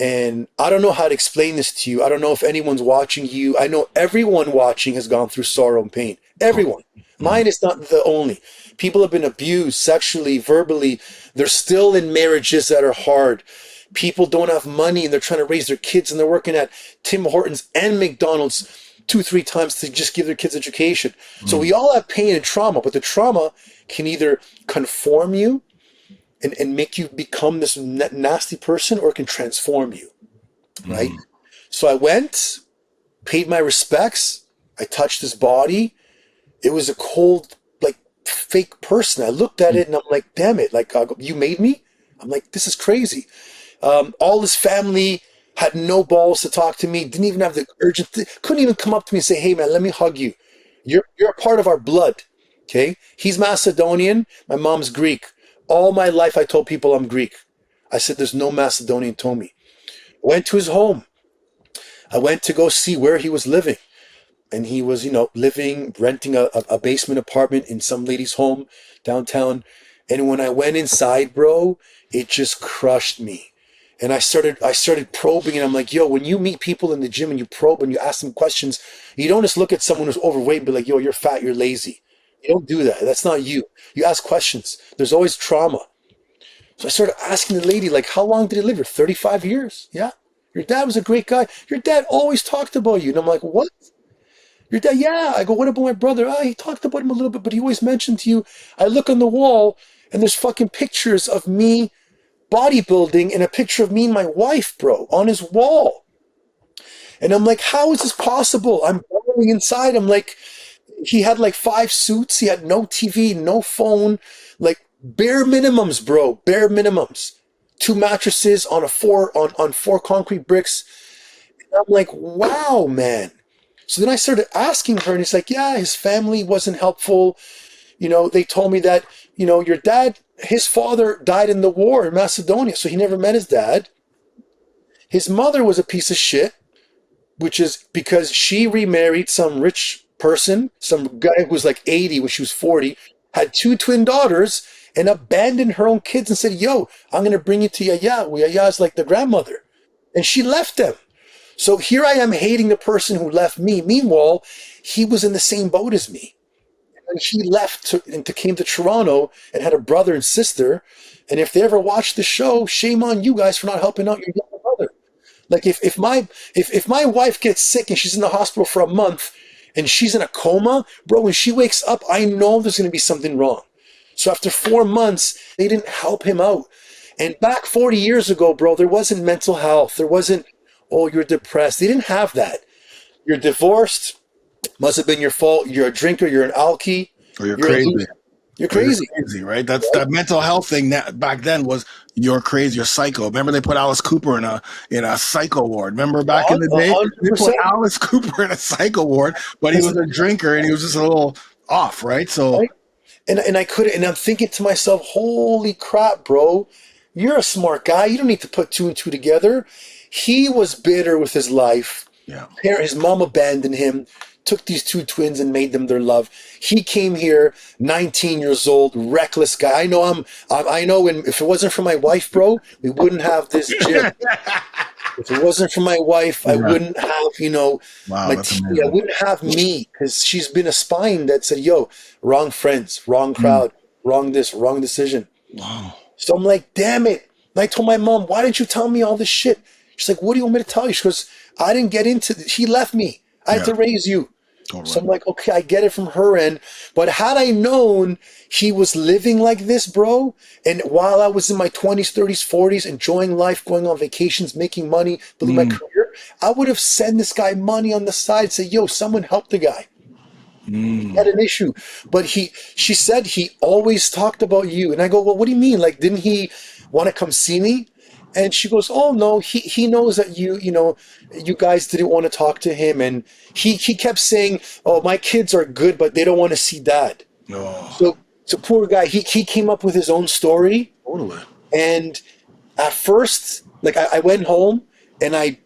And I don't know how to explain this to you. I don't know if anyone's watching you. I know everyone watching has gone through sorrow and pain. Everyone. Mine is not the only. People have been abused sexually, verbally. They're still in marriages that are hard. People don't have money and they're trying to raise their kids, and they're working at Tim Hortons and McDonald's 2-3 times to just give their kids education. So we all have pain and trauma, but the trauma can either conform you and make you become this nasty person, or it can transform you, right? So I went, paid my respects. I touched his body. It was a cold, like, fake person. I looked at it and I'm like, damn it. Like, you made me? I'm like, this is crazy. All his family had no balls to talk to me. Didn't even have the urgent, couldn't even come up to me and say, hey man, let me hug you. You're a part of our blood. Okay. He's Macedonian. My mom's Greek. All my life, I told people I'm Greek. I said, there's no Macedonian told me. Went to his home. I went to go see where he was living. And he was, renting a basement apartment in some lady's home downtown. And when I went inside, bro, it just crushed me. And I started probing, and I'm like, yo, when you meet people in the gym and you probe and you ask them questions, you don't just look at someone who's overweight and be like, yo, you're fat, you're lazy. You don't do that. That's not you. You ask questions. There's always trauma. So I started asking the lady, like, how long did he live here? 35 years? Yeah. Your dad was a great guy. Your dad always talked about you. And I'm like, what? Your dad? Yeah. I go, what about my brother? He talked about him a little bit, but he always mentioned to you. I look on the wall and there's fucking pictures of me bodybuilding and a picture of me and my wife, bro, on his wall. And I'm like, how is this possible? I'm going inside. I'm like, he had like 5 suits. He had no TV, no phone, like bare minimums, bro, bare minimums. 2 mattresses on 4 concrete bricks. And I'm like, wow, man. So then I started asking her, and he's like, yeah, his family wasn't helpful. They told me that, your dad, his father died in the war in Macedonia, so he never met his dad. His mother was a piece of shit, which is because she remarried some rich person, some guy who was like 80 when she was 40, had 2 twin daughters, and abandoned her own kids and said, yo, I'm going to bring you to Yaya. Well, Yaya is like the grandmother. And she left them. So here I am hating the person who left me. Meanwhile, he was in the same boat as me. And he left and came to Toronto and had a brother and sister. And if they ever watch the show, shame on you guys for not helping out your younger brother. Like if my wife gets sick and she's in the hospital for a month and she's in a coma, bro, when she wakes up, I know there's going to be something wrong. So after 4 months, they didn't help him out. And back 40 years ago, bro, there wasn't mental health. There wasn't, oh, you're depressed. They didn't have that. You're divorced. Must have been your fault. You're a drinker. You're an alkie. Or you're crazy. You're crazy. Crazy, right? That's that mental health thing that back then was you're crazy, you're psycho. Remember they put Alice Cooper in a psycho ward. Remember back in the day? They put 100%. Alice Cooper in a psycho ward, but he was a drinker and he was just a little off, right? So Right? And I couldn't, and I'm thinking to myself, holy crap, bro, you're a smart guy. You don't need to put two and two together. He was bitter with his life. yeah. His mom abandoned him, took these two twins and made them their love. He came here, 19 years old, reckless guy. I know if it wasn't for my wife, bro, we wouldn't have this gym. If it wasn't for my wife, I wouldn't have, Wow, I wouldn't have me, because she's been a spine that said, yo, wrong friends, wrong crowd, wrong this, wrong decision. Wow. So I'm like, damn it. And I told my mom, why didn't you tell me all this shit? She's like, what do you want me to tell you? She goes, I didn't get into this. He left me. I had to raise you. Totally. So I'm like, okay, I get it from her end. But had I known he was living like this, bro, and while I was in my 20s, 30s, 40s, enjoying life, going on vacations, making money, building my career, I would have sent this guy money on the side, say, yo, someone help the guy. He had an issue. But she said he always talked about you. And I go, well, what do you mean? Like, didn't he want to come see me? And she goes, oh, no, he knows that you guys didn't want to talk to him. And he kept saying, oh, my kids are good, but they don't want to see dad. Oh. So poor guy, he came up with his own story. Totally. And at first, like I went home and I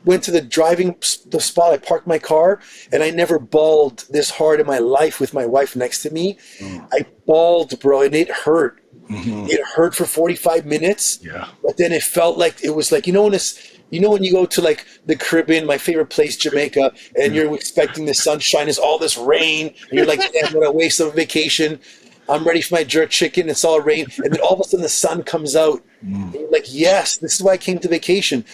went to the spot. I parked my car and I never bawled this hard in my life with my wife next to me. I bawled, bro, and it hurt. It hurt for 45 minutes. Yeah. But then it felt like, it was like, when you go to like the Caribbean, my favorite place, Jamaica, and you're expecting the sunshine, is all this rain, and you're like, damn, what a waste of a vacation. I'm ready for my jerk chicken. It's all rain. And then all of a sudden the sun comes out. And you're like, yes, this is why I came to vacation.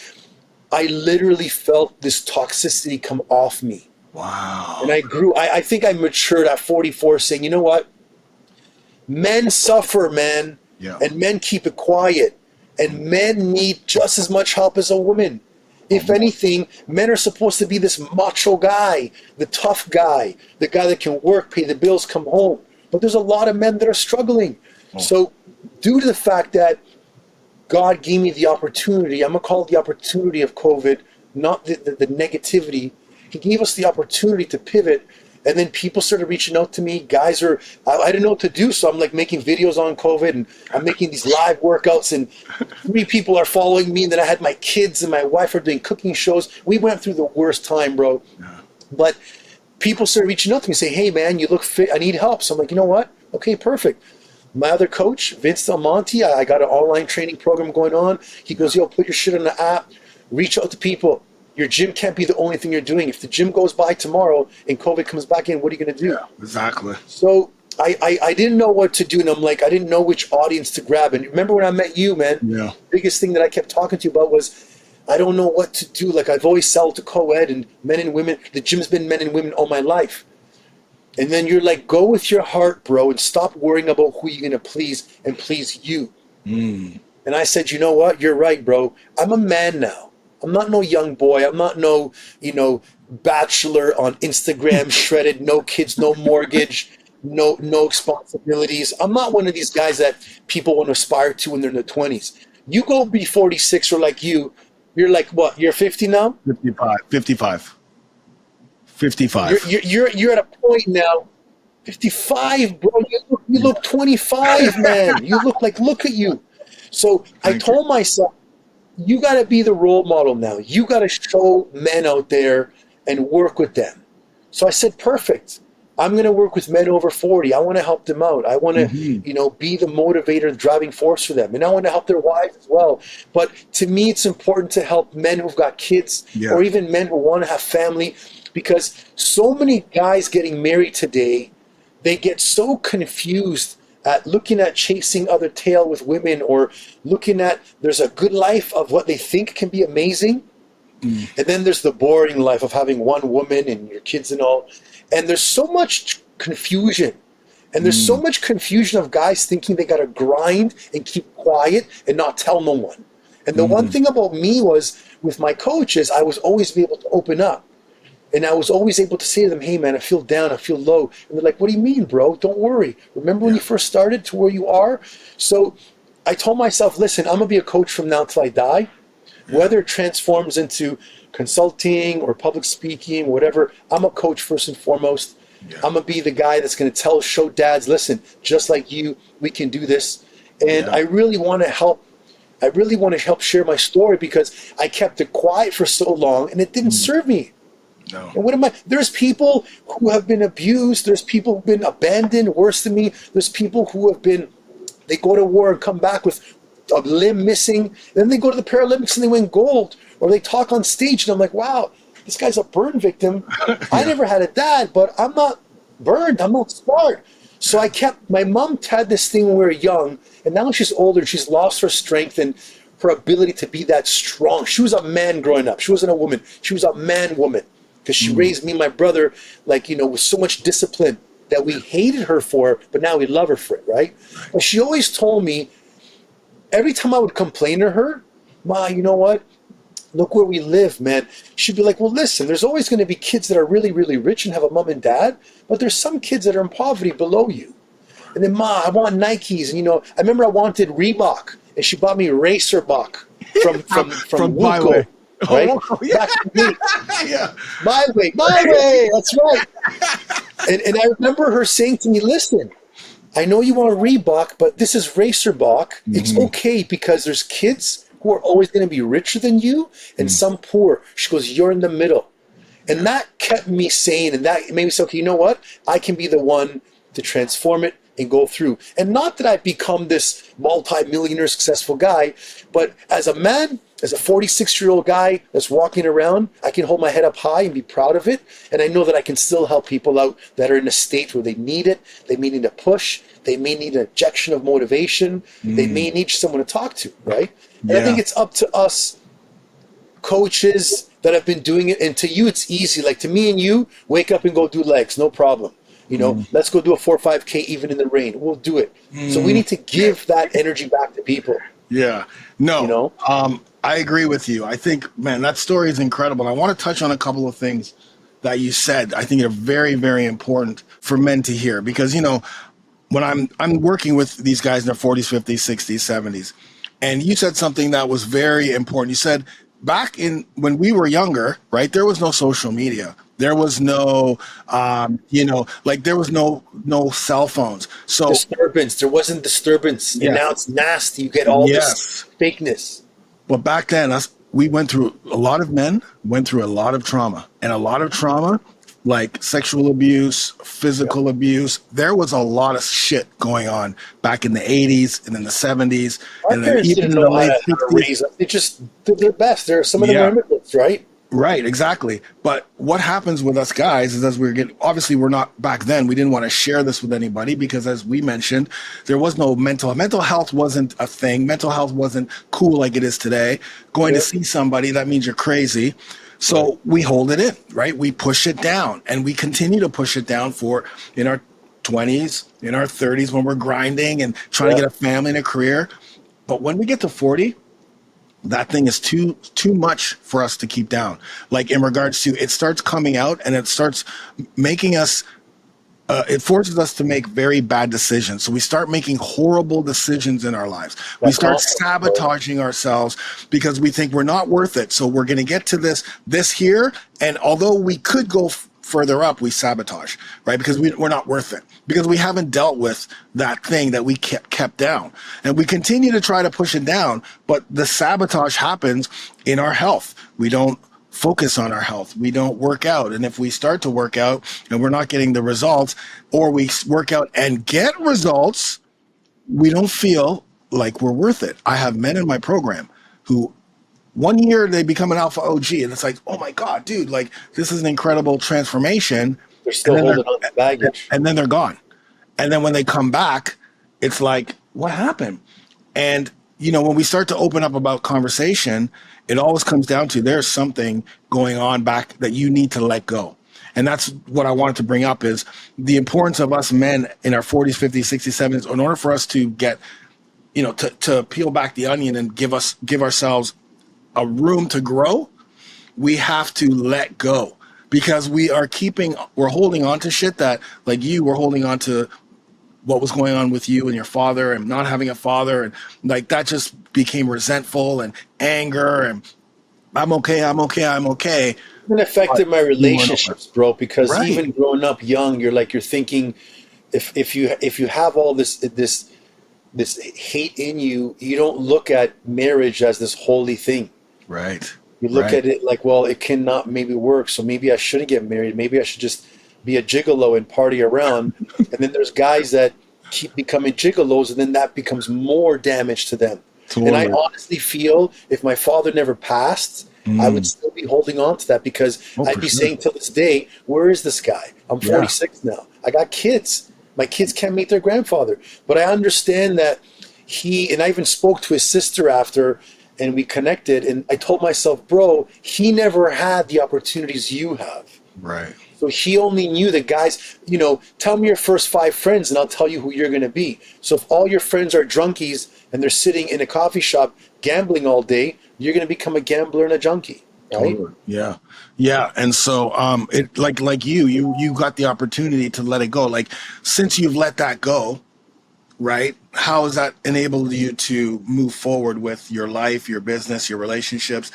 I literally felt this toxicity come off me. Wow. And I grew. I think I matured at 44, saying, you know what? Men suffer, man. Yeah. And men keep it quiet. And men need just as much help as a woman. If anything, men are supposed to be this macho guy, the tough guy, the guy that can work, pay the bills, come home. But there's a lot of men that are struggling. So due to the fact that God gave me the opportunity, I'm going to call it the opportunity of COVID, not the negativity. He gave us the opportunity to pivot. And then people started reaching out to me. Guys I didn't know what to do. So I'm like making videos on COVID and I'm making these live workouts and 3 people are following me. And then I had my kids and my wife are doing cooking shows. We went through the worst time, bro. Yeah. But people started reaching out to me saying, hey man, you look fit. I need help. So I'm like, you know what? Okay, perfect. My other coach, Vince Del Monte, I got an online training program going on. He goes, yo, put your shit on the app. Reach out to people. Your gym can't be the only thing you're doing. If the gym goes by tomorrow and COVID comes back in, what are you going to do? Yeah, exactly. So I didn't know what to do. And I'm like, I didn't know which audience to grab. And remember when I met you, man, yeah. Biggest thing that I kept talking to you about was, I don't know what to do. Like I've always sold to co-ed and men and women. The gym's been men and women all my life. And then you're like, go with your heart, bro, and stop worrying about who you're going to please and please you. And I said, you know what? You're right, bro. I'm a man now. I'm not no young boy. I'm not no, bachelor on Instagram, shredded, no kids, no mortgage, no responsibilities. I'm not one of these guys that people want to aspire to when they're in their 20s. You go be 46 or like you're like, what? You're 50 now? 55. You're at a point now. 55, bro. You look 25, man. You look at you. So I told myself, you got to be the role model now. You got to show men out there and work with them. So I said, perfect. I'm going to work with men over 40. I want to help them out. I want to, be the motivator and driving force for them. And I want to help their wives as well. But to me, it's important to help men who've got kids or even men who want to have family, because so many guys getting married today, they get so confused at looking at chasing other tail with women, or looking at there's a good life of what they think can be amazing. And then there's the boring life of having one woman and your kids and all. And there's so much confusion. And there's so much confusion of guys thinking they got to grind and keep quiet and not tell no one. And the one thing about me was with my coaches, I was always be able to open up. And I was always able to say to them, hey man, I feel down, I feel low. And they're like, what do you mean, bro? Don't worry. Remember when you first started to where you are? So I told myself, listen, I'm gonna be a coach from now till I die. Whether it transforms into consulting or public speaking, whatever, I'm a coach first and foremost. I'm gonna be the guy that's gonna show dads, listen, just like you, we can do this. And I really want to help. I really want to help share my story because I kept it quiet for so long and it didn't serve me. No. And what am I? There's people who have been abused. There's people who've been abandoned, worse than me. There's people who have been, they go to war and come back with a limb missing. Then they go to the Paralympics and they win gold. Or they talk on stage and I'm like, wow, this guy's a burn victim. I never had a dad, but I'm not burned. I'm not scarred. So my mom had this thing when we were young, and now she's older, she's lost her strength and her ability to be that strong. She was a man growing up. She wasn't a woman. She was a man woman because she raised me and my brother, like, with so much discipline that we hated her for, but now we love her for it, right? And she always told me, every time I would complain to her, Ma, you know what? Look where we live, man. She'd be like, well, listen, there's always going to be kids that are really, really rich and have a mom and dad, but there's some kids that are in poverty below you. And then, Ma, I want Nikes. And, I remember I wanted Reebok, and she bought me Racer Bach from Wuko, right? Oh, yeah. Yeah. My way, that's right. And I remember her saying to me, listen, I know you want a Reebok, but this is Racer Bach. It's okay because there's kids who are always going to be richer than you and some poor. She goes, you're in the middle. And that kept me sane, and that made me say, okay, you know what? I can be the one to transform it and go through. And not that I've become this multi-millionaire successful guy, but as a man, as a 46-year-old guy that's walking around, I can hold my head up high and be proud of it. And I know that I can still help people out that are in a state where they need it. They may need a push. They may need an injection of motivation. They may need someone to talk to, right? And I think it's up to us coaches that have been doing it. And to you, it's easy. Like to me and you, wake up and go do legs, no problem. Let's go do a 4 or 5K even in the rain. We'll do it. So we need to give that energy back to people. Yeah. No. I agree with you. I think, man, that story is incredible. I want to touch on a couple of things that you said. I think are very, very important for men to hear because, when I'm working with these guys in their 40s, 50s, 60s, 70s, and you said something that was very important. You said back when we were younger, right, there was no social media. There was no, there was no cell phones. So disturbance. There wasn't disturbance. And now it's nasty. You get all this fakeness. But back then, we went through, a lot of men went through a lot of trauma. And a lot of trauma, like sexual abuse, physical abuse. There was a lot of shit going on back in the 80s and in the 70s. Our parents didn't know how to raise us. They just did their best. Some of them are immigrants, right? Right, exactly. But what happens with us guys is as obviously we're not back then, we didn't want to share this with anybody because as we mentioned, there was no mental health wasn't a thing. Mental health wasn't cool like it is today. Going to see somebody, that means you're crazy. So we hold it in, right? We push it down and we continue to push it down in our 20s, in our 30s when we're grinding and trying to get a family and a career. But when we get to 40, that thing is too much for us to keep down. Like in regards to, it starts coming out and it starts making us, it forces us to make very bad decisions. So we start making horrible decisions in our lives. We start sabotaging ourselves because we think we're not worth it. So we're going to get to this here. And although we could go further up, we sabotage, right? Because we're not worth it. Because we haven't dealt with that thing that we kept down. And we continue to try to push it down, but the sabotage happens in our health. We don't focus on our health. We don't work out. And if we start to work out and we're not getting the results, or we work out and get results, we don't feel like we're worth it. I have men in my program who 1 year they become an alpha OG and it's like, oh my God, dude, like this is an incredible transformation. They're still holding on to baggage. And then they're gone. And then when they come back, it's like, what happened? And, when we start to open up about conversation, it always comes down to there's something going on back that you need to let go. And that's what I wanted to bring up is the importance of us men in our 40s, 50s, 60s, 70s, in order for us to get, to peel back the onion and give ourselves a room to grow, we have to let go. because we're holding on to shit that, like you were holding on to what was going on with you and your father and not having a father. And like that just became resentful and anger and I'm okay. It affected my relationships, bro, because Right. even growing up young, you're thinking if you have all this hate in you, you don't look at marriage as this holy thing. Right. You look at it like, well, it cannot maybe work, so maybe I shouldn't get married. Maybe I should just be a gigolo and party around. And then there's guys that keep becoming gigolos, and then that becomes more damage to them. Totally. And I honestly feel if my father never passed, I would still be holding on to that because I'd be saying till this day, where is this guy? I'm 46 now. I got kids. My kids can't meet their grandfather. But I understand that and I even spoke to his sister after, and we connected, and I told myself, bro, he never had the opportunities you have. Right. So he only knew the guys, tell me your first 5 friends and I'll tell you who you're going to be. So if all your friends are drunkies and they're sitting in a coffee shop gambling all day, you're going to become a gambler and a junkie. Right? Totally. Yeah. Yeah. And so, it like you got the opportunity to let it go. Like since you've let that go, right? How has that enabled you to move forward with your life, your business, your relationships?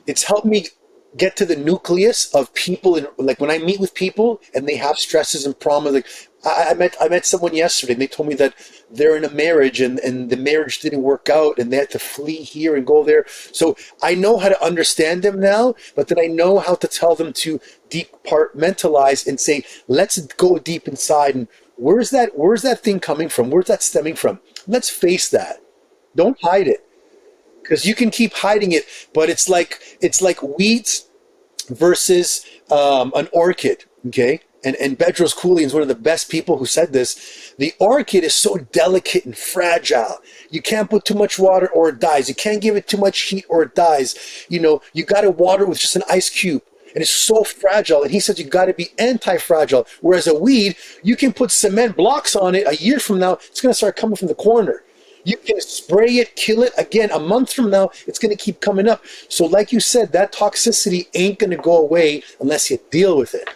It's helped me get to the nucleus of people. And like when I meet with people and they have stresses and problems, like I met someone yesterday and they told me that they're in a marriage and the marriage didn't work out and they had to flee here and go there. So I know how to understand them now, but then I know how to tell them to departmentalize and say, let's go deep inside and where's that thing coming from? Where's that stemming from? Let's face that. Don't hide it. Because you can keep hiding it, but it's like weeds versus an orchid, okay? And Bedros Koulian is one of the best people who said this. The orchid is so delicate and fragile. You can't put too much water or it dies. You can't give it too much heat or it dies. You got to water it with just an ice cube. And it's so fragile. And he says you got to be anti-fragile. Whereas a weed, you can put cement blocks on it. A year from now, it's going to start coming from the corner. You can spray it, kill it. Again, a month from now, it's going to keep coming up. So like you said, that toxicity ain't going to go away unless you deal with it.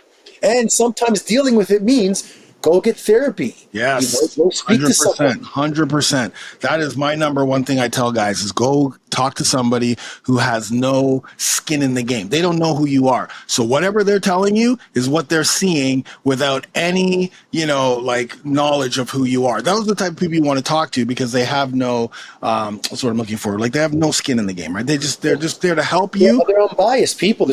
And sometimes dealing with it means go get therapy. Yes, go speak to someone. 100%. That is my number one thing I tell guys is go talk to somebody who has no skin in the game. They don't know who you are. So whatever they're telling you is what they're seeing without any, like knowledge of who you are. Those are the type of people you want to talk to because they have no, that's what I'm looking for. Like they have no skin in the game, right? They're just there to help you. Yeah, they're unbiased people.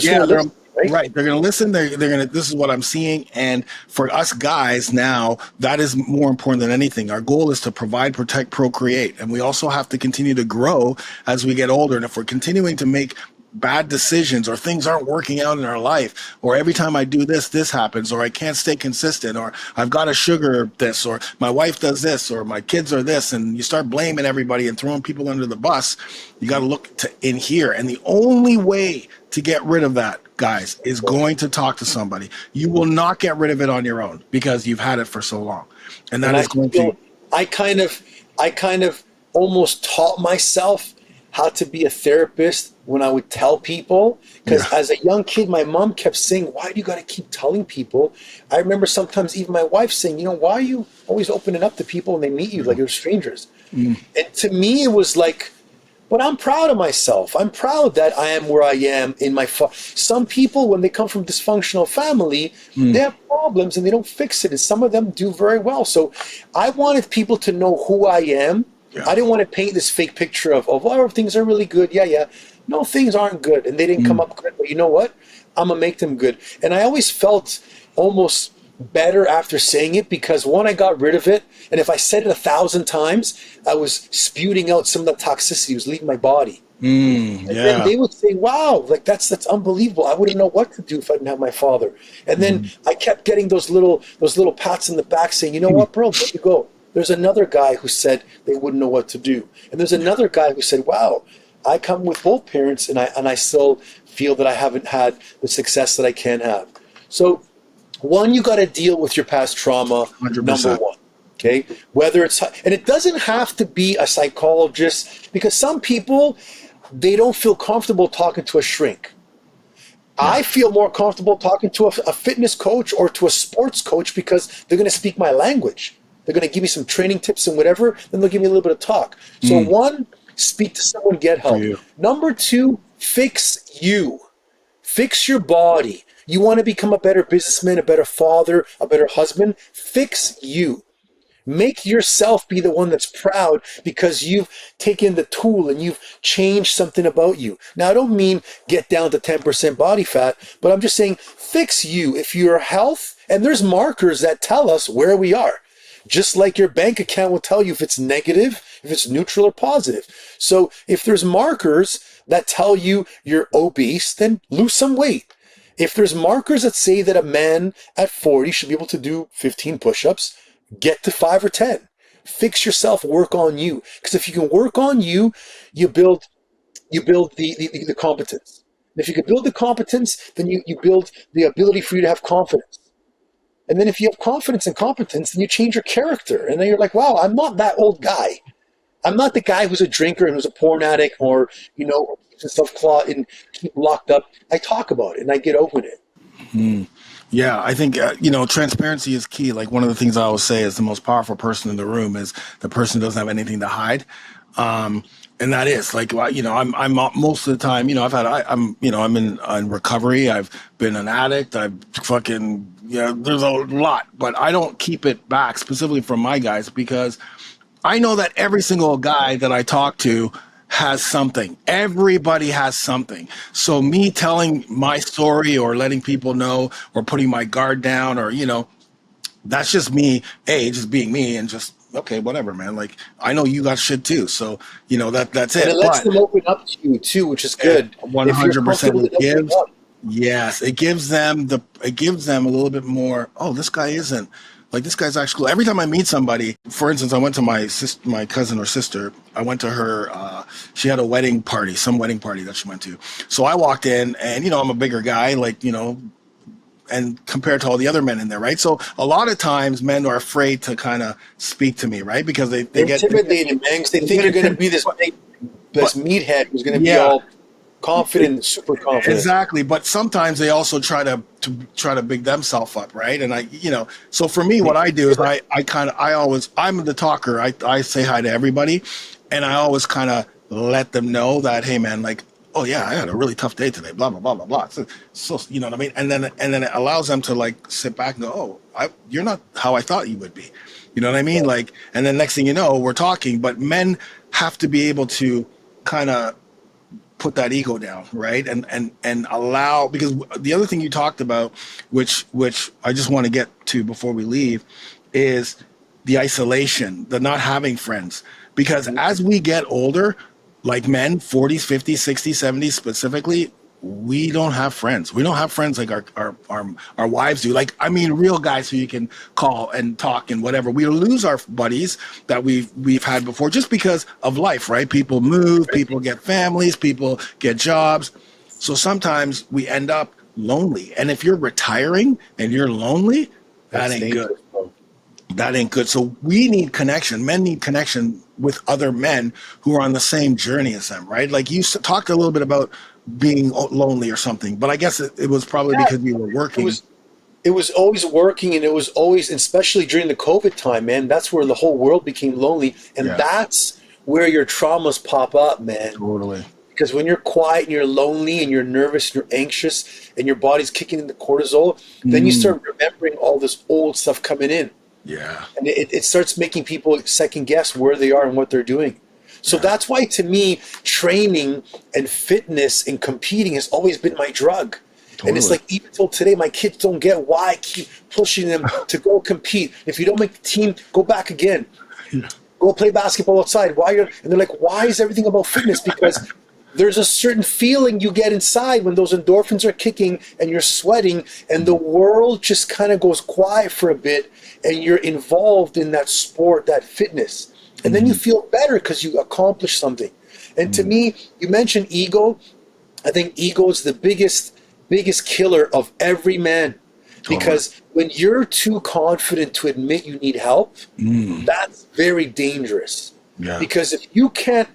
Right. They're going to listen. They're going to, this is what I'm seeing. And for us guys now, that is more important than anything. Our goal is to provide, protect, procreate. And we also have to continue to grow as we get older. And if we're continuing to make bad decisions or things aren't working out in our life, or every time I do this, this happens, or I can't stay consistent, or I've got to sugar this, or my wife does this, or my kids are this, and you start blaming everybody and throwing people under the bus, you got to look to in here. And the only way to get rid of that, guys, is going to talk to somebody. You will not get rid of it on your own because you've had it for so long. And that is going to... I kind of almost taught myself how to be a therapist when I would tell people, because as a young kid, my mom kept saying, why do you got to keep telling people? I remember sometimes even my wife saying, why are you always opening up to people when they meet you like you're strangers? And to me, it was like, but I'm proud of myself. I'm proud that I am where I am in my... Some people, when they come from dysfunctional family, they have problems and they don't fix it. And some of them do very well. So I wanted people to know who I am. I didn't want to paint this fake picture of things are really good. Yeah. No, things aren't good. And they didn't come up good. But you know what? I'm going to make them good. And I always felt almost better after saying it because one, I got rid of it. And if I said it 1,000 times, I was spewing out some of the toxicity. It was leaving my body. And then they would say, wow, like that's unbelievable. I wouldn't know what to do if I didn't have my father. And then I kept getting those little pats in the back saying, you know what, bro, let you go. There's another guy who said they wouldn't know what to do. And there's another guy who said, wow, I come with both parents and I still feel that I haven't had the success that I can have. So one, you got to deal with your past trauma, 100%. number one. Okay, whether it's, and it doesn't have to be a psychologist, because some people, they don't feel comfortable talking to a shrink. I feel more comfortable talking to a fitness coach or to a sports coach because they're going to speak my language. They're going to give me some training tips and whatever. Then they'll give me a little bit of talk. So one, speak to someone, get help. Number two, fix you. Fix your body. You want to become a better businessman, a better father, a better husband? Fix you. Make yourself be the one that's proud because you've taken the tool and you've changed something about you. Now, I don't mean get down to 10% body fat, but I'm just saying fix you. If your health, and there's markers that tell us where we are. Just like your bank account will tell you if it's negative, if it's neutral or positive. So if there's markers that tell you you're obese, then lose some weight. If there's markers that say that a man at 40 should be able to do 15 push-ups, get to 5 or 10. Fix yourself, work on you. Because if you can work on you, you build the competence. And if you can build the competence, then you build the ability for you to have confidence. And then if you have confidence and competence, then you change your character. And then you're like, wow, I'm not that old guy. I'm not the guy who's a drinker and who's a porn addict or, keeps himself clawed and keep locked up. I talk about it and I get open it. Yeah, I think, transparency is key. Like one of the things I always say is the most powerful person in the room is the person who doesn't have anything to hide. And that is like, I'm most of the time, I'm in recovery. I've been an addict. There's a lot, but I don't keep it back specifically from my guys because I know that every single guy that I talk to has something. Everybody has something. So me telling my story or letting people know or putting my guard down or, that's just me, just being me and just, okay, whatever, man. Like, I know you got shit too. So, that's it. And it lets them open up to you too, which is good. 100% it gives them a little bit more, this guy isn't. Like, this guy's actually cool. Every time I meet somebody, for instance, I went to my cousin or sister. I went to her, she had a wedding party that she went to. So I walked in and, I'm a bigger guy, and compared to all the other men in there, right? So a lot of times men are afraid to kind of speak to me, right? Because they get intimidated, man. They think you're going to be this meathead who's going to be all confident, super confident. Exactly, but sometimes they also try to big themselves up, right? And so for me, what I do is I'm the talker. I say hi to everybody, and I always kind of let them know that, hey, man, like, oh yeah, I had a really tough day today, blah blah blah blah blah. So you know what I mean? And then it allows them to like sit back and go, you're not how I thought you would be. You know what I mean? Like, and then next thing you know, we're talking. But men have to be able to kind of put that ego down, right? And allow, because the other thing you talked about, which I just want to get to before we leave, is the isolation, the not having friends. Because as we get older, like men, 40s, 50s, 60s, 70s specifically, we don't have friends. We don't have friends like our wives do. Like, I mean, real guys who you can call and talk and whatever. We lose our buddies that we've had before just because of life, right? People move, people get families, people get jobs. So sometimes we end up lonely. And if you're retiring and you're lonely, that ain't good. That ain't good. So we need connection. Men need connection with other men who are on the same journey as them, right? Like you talked a little bit about being lonely or something, but I guess it was probably because you were working. It was always working, and it was always, especially during the COVID time, man, that's where the whole world became lonely. And that's where your traumas pop up, man. Totally. Because when you're quiet and you're lonely and you're nervous and you're anxious and your body's kicking in the cortisol, then you start remembering all this old stuff coming in. Yeah. And it starts making people second guess where they are and what they're doing. So that's why, to me, training and fitness and competing has always been my drug. Totally. And it's like, even till today, my kids don't get why I keep pushing them to go compete. If you don't make the team, go back again. Yeah. Go play basketball outside. And they're like, why is everything about fitness? Because there's a certain feeling you get inside when those endorphins are kicking and you're sweating and the world just kind of goes quiet for a bit and you're involved in that sport, that fitness. And then you feel better because you accomplished something. And to me, you mentioned ego. I think ego is the biggest killer of every man. Because when you're too confident to admit you need help, that's very dangerous. Yeah. Because if you can't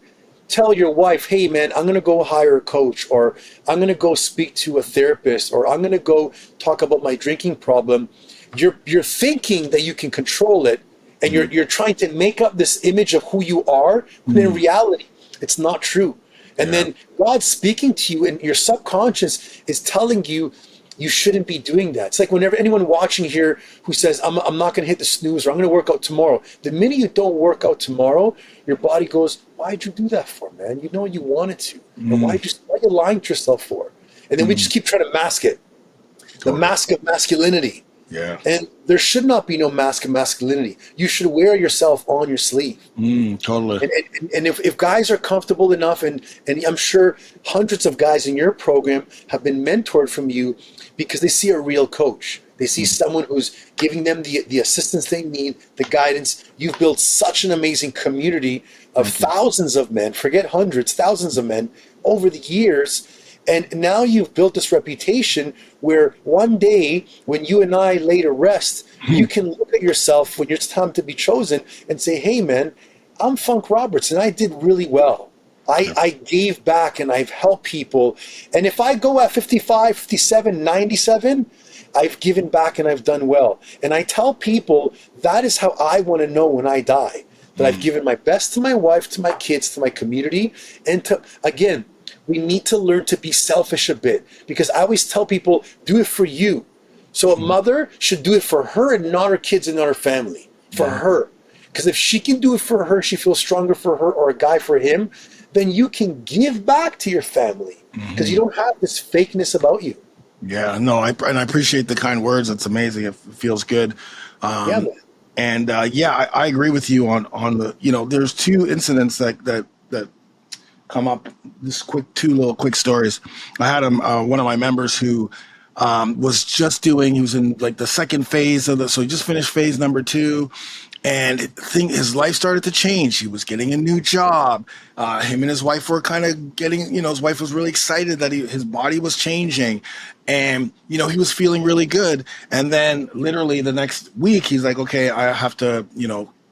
tell your wife, hey man, I'm going to go hire a coach, or I'm going to go speak to a therapist, or I'm going to go talk about my drinking problem, you're thinking that you can control it, and you're trying to make up this image of who you are, when in reality, it's not true. And then God's speaking to you, and your subconscious is telling you you shouldn't be doing that. It's like whenever anyone watching here who says, I'm not going to hit the snooze, or I'm going to work out tomorrow. The minute you don't work out tomorrow, your body goes, why'd you do that for, man? You know you wanted to. Or why are you lying to yourself for? And then we just keep trying to mask it. The mask of masculinity. Yeah. And there should not be no mask of masculinity. You should wear yourself on your sleeve. Totally. And if guys are comfortable enough, and I'm sure hundreds of guys in your program have been mentored from you because they see a real coach. They see someone who's giving them the assistance they need, the guidance. You've built such an amazing community of thousands of men, forget hundreds, thousands of men over the years. And now you've built this reputation where one day when you and I lay to rest, you can look at yourself when it's time to be chosen and say, hey, man, I'm Funk Roberts and I did really well. I gave back and I've helped people. And if I go at 55, 57, 97, I've given back and I've done well. And I tell people that is how I want to know when I die, that I've given my best to my wife, to my kids, to my community. And to, again, we need to learn to be selfish a bit, because I always tell people, do it for you. So a mother should do it for her and not her kids and not her family, for her. Because if she can do it for her, she feels stronger for her, or a guy for him, then you can give back to your family, because you don't have this fakeness about you. Yeah, no, I appreciate the kind words. It's amazing. It feels good. Man. And I agree with you on the, there's two incidents that come up. Two little quick stories. I had one of my members who was just he was in like the second phase so he just finished phase number 2. And his life started to change. He was getting a new job. Him and his wife were kind of getting, his wife was really excited that his body was changing. And, he was feeling really good. And then literally the next week, he's like, okay, I have to,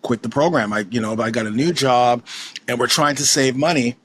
quit the program. I got a new job and we're trying to save money.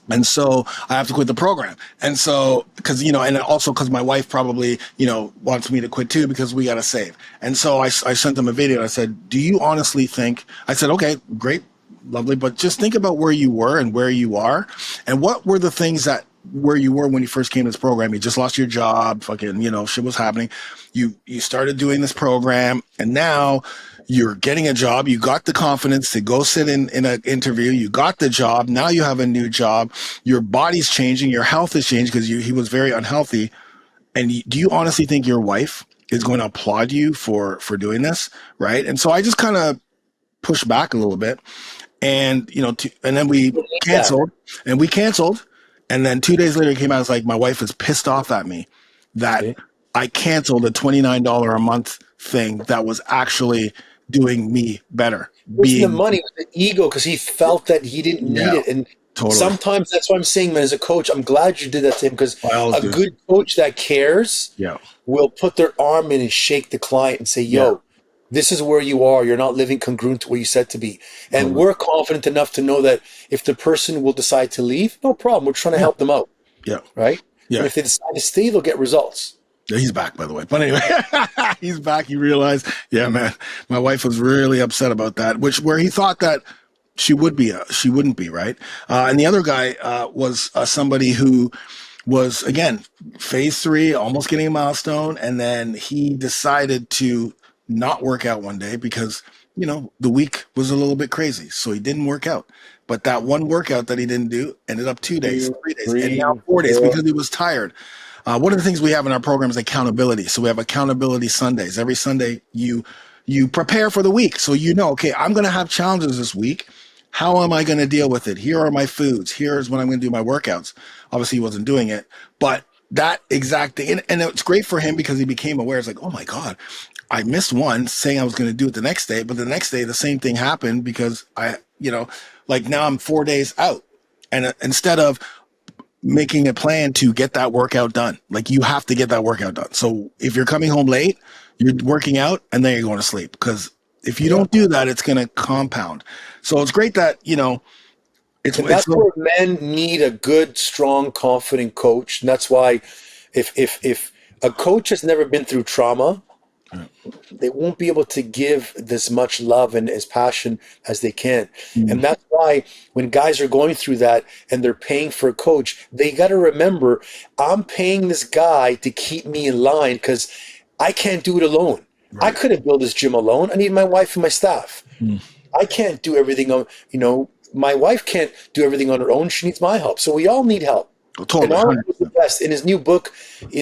And so I have to quit the program. And so, and also because my wife probably, wants me to quit too, because we got to save. And so I sent them a video. I said, do you honestly think, I said, okay, great, lovely, but just think about where you were and where you are. And what were the things where you were when you first came to this program? You just lost your job, fucking, shit was happening. You started doing this program, and now you're getting a job. You got the confidence to go sit in an interview. You got the job. Now you have a new job. Your body's changing. Your health is changing because he was very unhealthy. And do you honestly think your wife is going to applaud you for doing this? Right. And so I just kind of pushed back a little bit, and, and then we canceled. And then 2 days later it came out. It's like, my wife is pissed off at me that I canceled a $29 a month thing that was actually doing me better. The money was the ego, because he felt that he didn't need it. And totally. Sometimes that's what I'm saying, man, as a coach, I'm glad you did that to him, because a good coach that cares will put their arm in and shake the client and say, yo, this is where you are. You're not living congruent to what you said to be. And we're confident enough to know that if the person will decide to leave, no problem. We're trying to help them out. Yeah. Right? Yeah. And if they decide to stay, they'll get results. Yeah, he's back, by the way. But anyway, he's back. He realized, man, my wife was really upset about that, where he thought that she wouldn't be, right? And the other guy was somebody who was, again, phase 3, almost getting a milestone. And then he decided to not work out one day because, the week was a little bit crazy. So he didn't work out. But that one workout that he didn't do ended up 2 days, 3 days, and now 4 days because he was tired. One of the things we have in our program is accountability. So we have accountability Sundays. Every Sunday you prepare for the week. So okay, I'm going to have challenges this week. How am I going to deal with it? Here are my foods. Here's when I'm going to do my workouts. Obviously he wasn't doing it, but that exact thing. And it's great for him because he became aware. It's like, oh my God, I missed one, saying I was going to do it the next day, but the next day the same thing happened because like now I'm 4 days out, and instead of making a plan to get that workout done, like you have to get that workout done. So if you're coming home late, you're working out and then you're going to sleep, because if you don't do that, it's going to compound. So it's great that, And that's where men need a good, strong, confident coach. And that's why if a coach has never been through trauma, they won't be able to give this much love and as passion as they can. And that's why when guys are going through that and they're paying for a coach, they got to remember, I'm paying this guy to keep me in line because I can't do it alone. Right. I couldn't build this gym alone. I need my wife and my staff. I can't do everything on, my wife can't do everything on her own. She needs my help. So we all need help. Totally. And Arnold was the best. In his new book, Be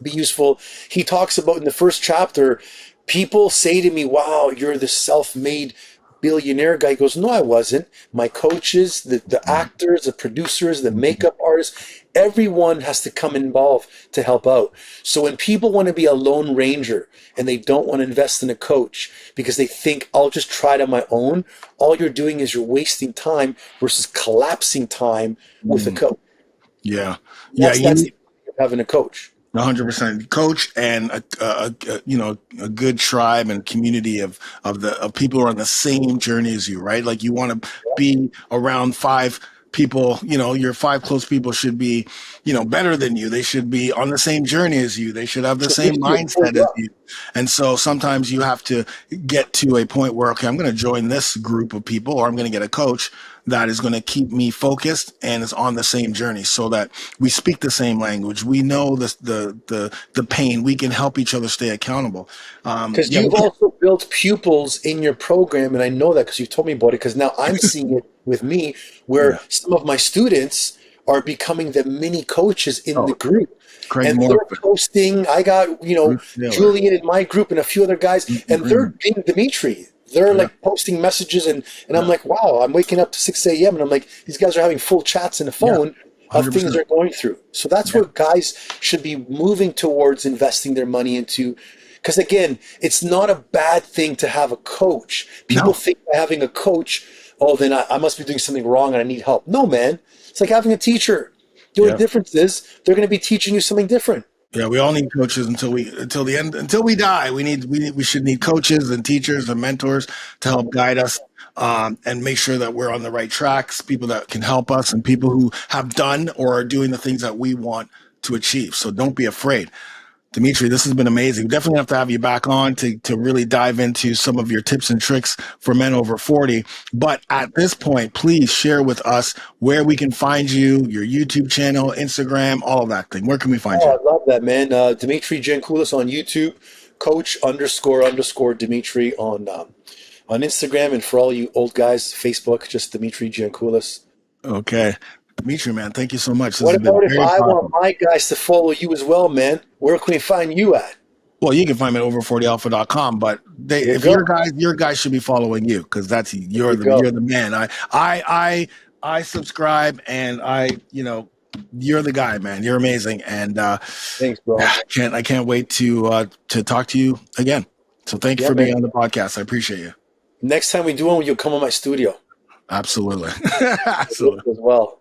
Useful, he talks about in the first chapter, people say to me, wow, you're the self-made billionaire guy. He goes, no, I wasn't. My coaches, the actors, the producers, the makeup artists, everyone has to come involved to help out. So when people want to be a lone ranger and they don't want to invest in a coach because they think, I'll just try it on my own, all you're doing is you're wasting time versus collapsing time with a coach. Yeah. That's having a coach. 100% coach and a good tribe and community of people who are on the same journey as you, right? Like you want to be around 5 people, your 5 close people should be, better than you. They should be on the same journey as you. They should have the same mindset as you. And so sometimes you have to get to a point where, okay, I'm going to join this group of people, or I'm going to get a coach that is going to keep me focused and is on the same journey, so that we speak the same language. We know the pain. We can help each other stay accountable. Because you've also built pupils in your program, and I know that because you told me about it, because now I'm seeing it with me, where some of my students are becoming the mini coaches in the group. And they're posting. I got, Julian in my group and a few other guys, and they're being Dimitri. They're like posting messages, and I'm like, wow, I'm waking up to 6 a.m. and I'm like, these guys are having full chats in the phone of things they're going through. So that's where guys should be moving towards investing their money into. Because again, it's not a bad thing to have a coach. People think by having a coach, oh, then I must be doing something wrong and I need help. No, man. It's like having a teacher. The only difference is they're going to be teaching you something different. Yeah, we all need coaches until the end, until we die. We should need coaches and teachers and mentors to help guide us and make sure that we're on the right tracks, people that can help us and people who have done or are doing the things that we want to achieve. So don't be afraid. Dimitri, this has been amazing. We definitely have to have you back on to really dive into some of your tips and tricks for men over 40. But at this point, please share with us where we can find you, your YouTube channel, Instagram, all of that thing. Where can we find you? I love that, man. Dimitri Giancoulis on YouTube, coach__ Dimitri on Instagram. And for all you old guys, Facebook, just Dimitri Giancoulis. Okay. Dimitri, man, thank you so much. What about if I want my guys to follow you as well, man? Where can we find you at? Well, you can find me at over40alpha.com, but if your guys should be following you, because you're the man. I subscribe, and you're the guy, man. You're amazing, and thanks, bro. I can't wait to talk to you again. So thank you for being on the podcast. I appreciate you. Next time we do one, you'll come on my studio. Absolutely. Absolutely. As well.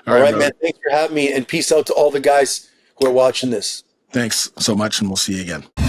All right, man. Thanks for having me, and peace out to all the guys who are watching this. Thanks so much, and we'll see you again.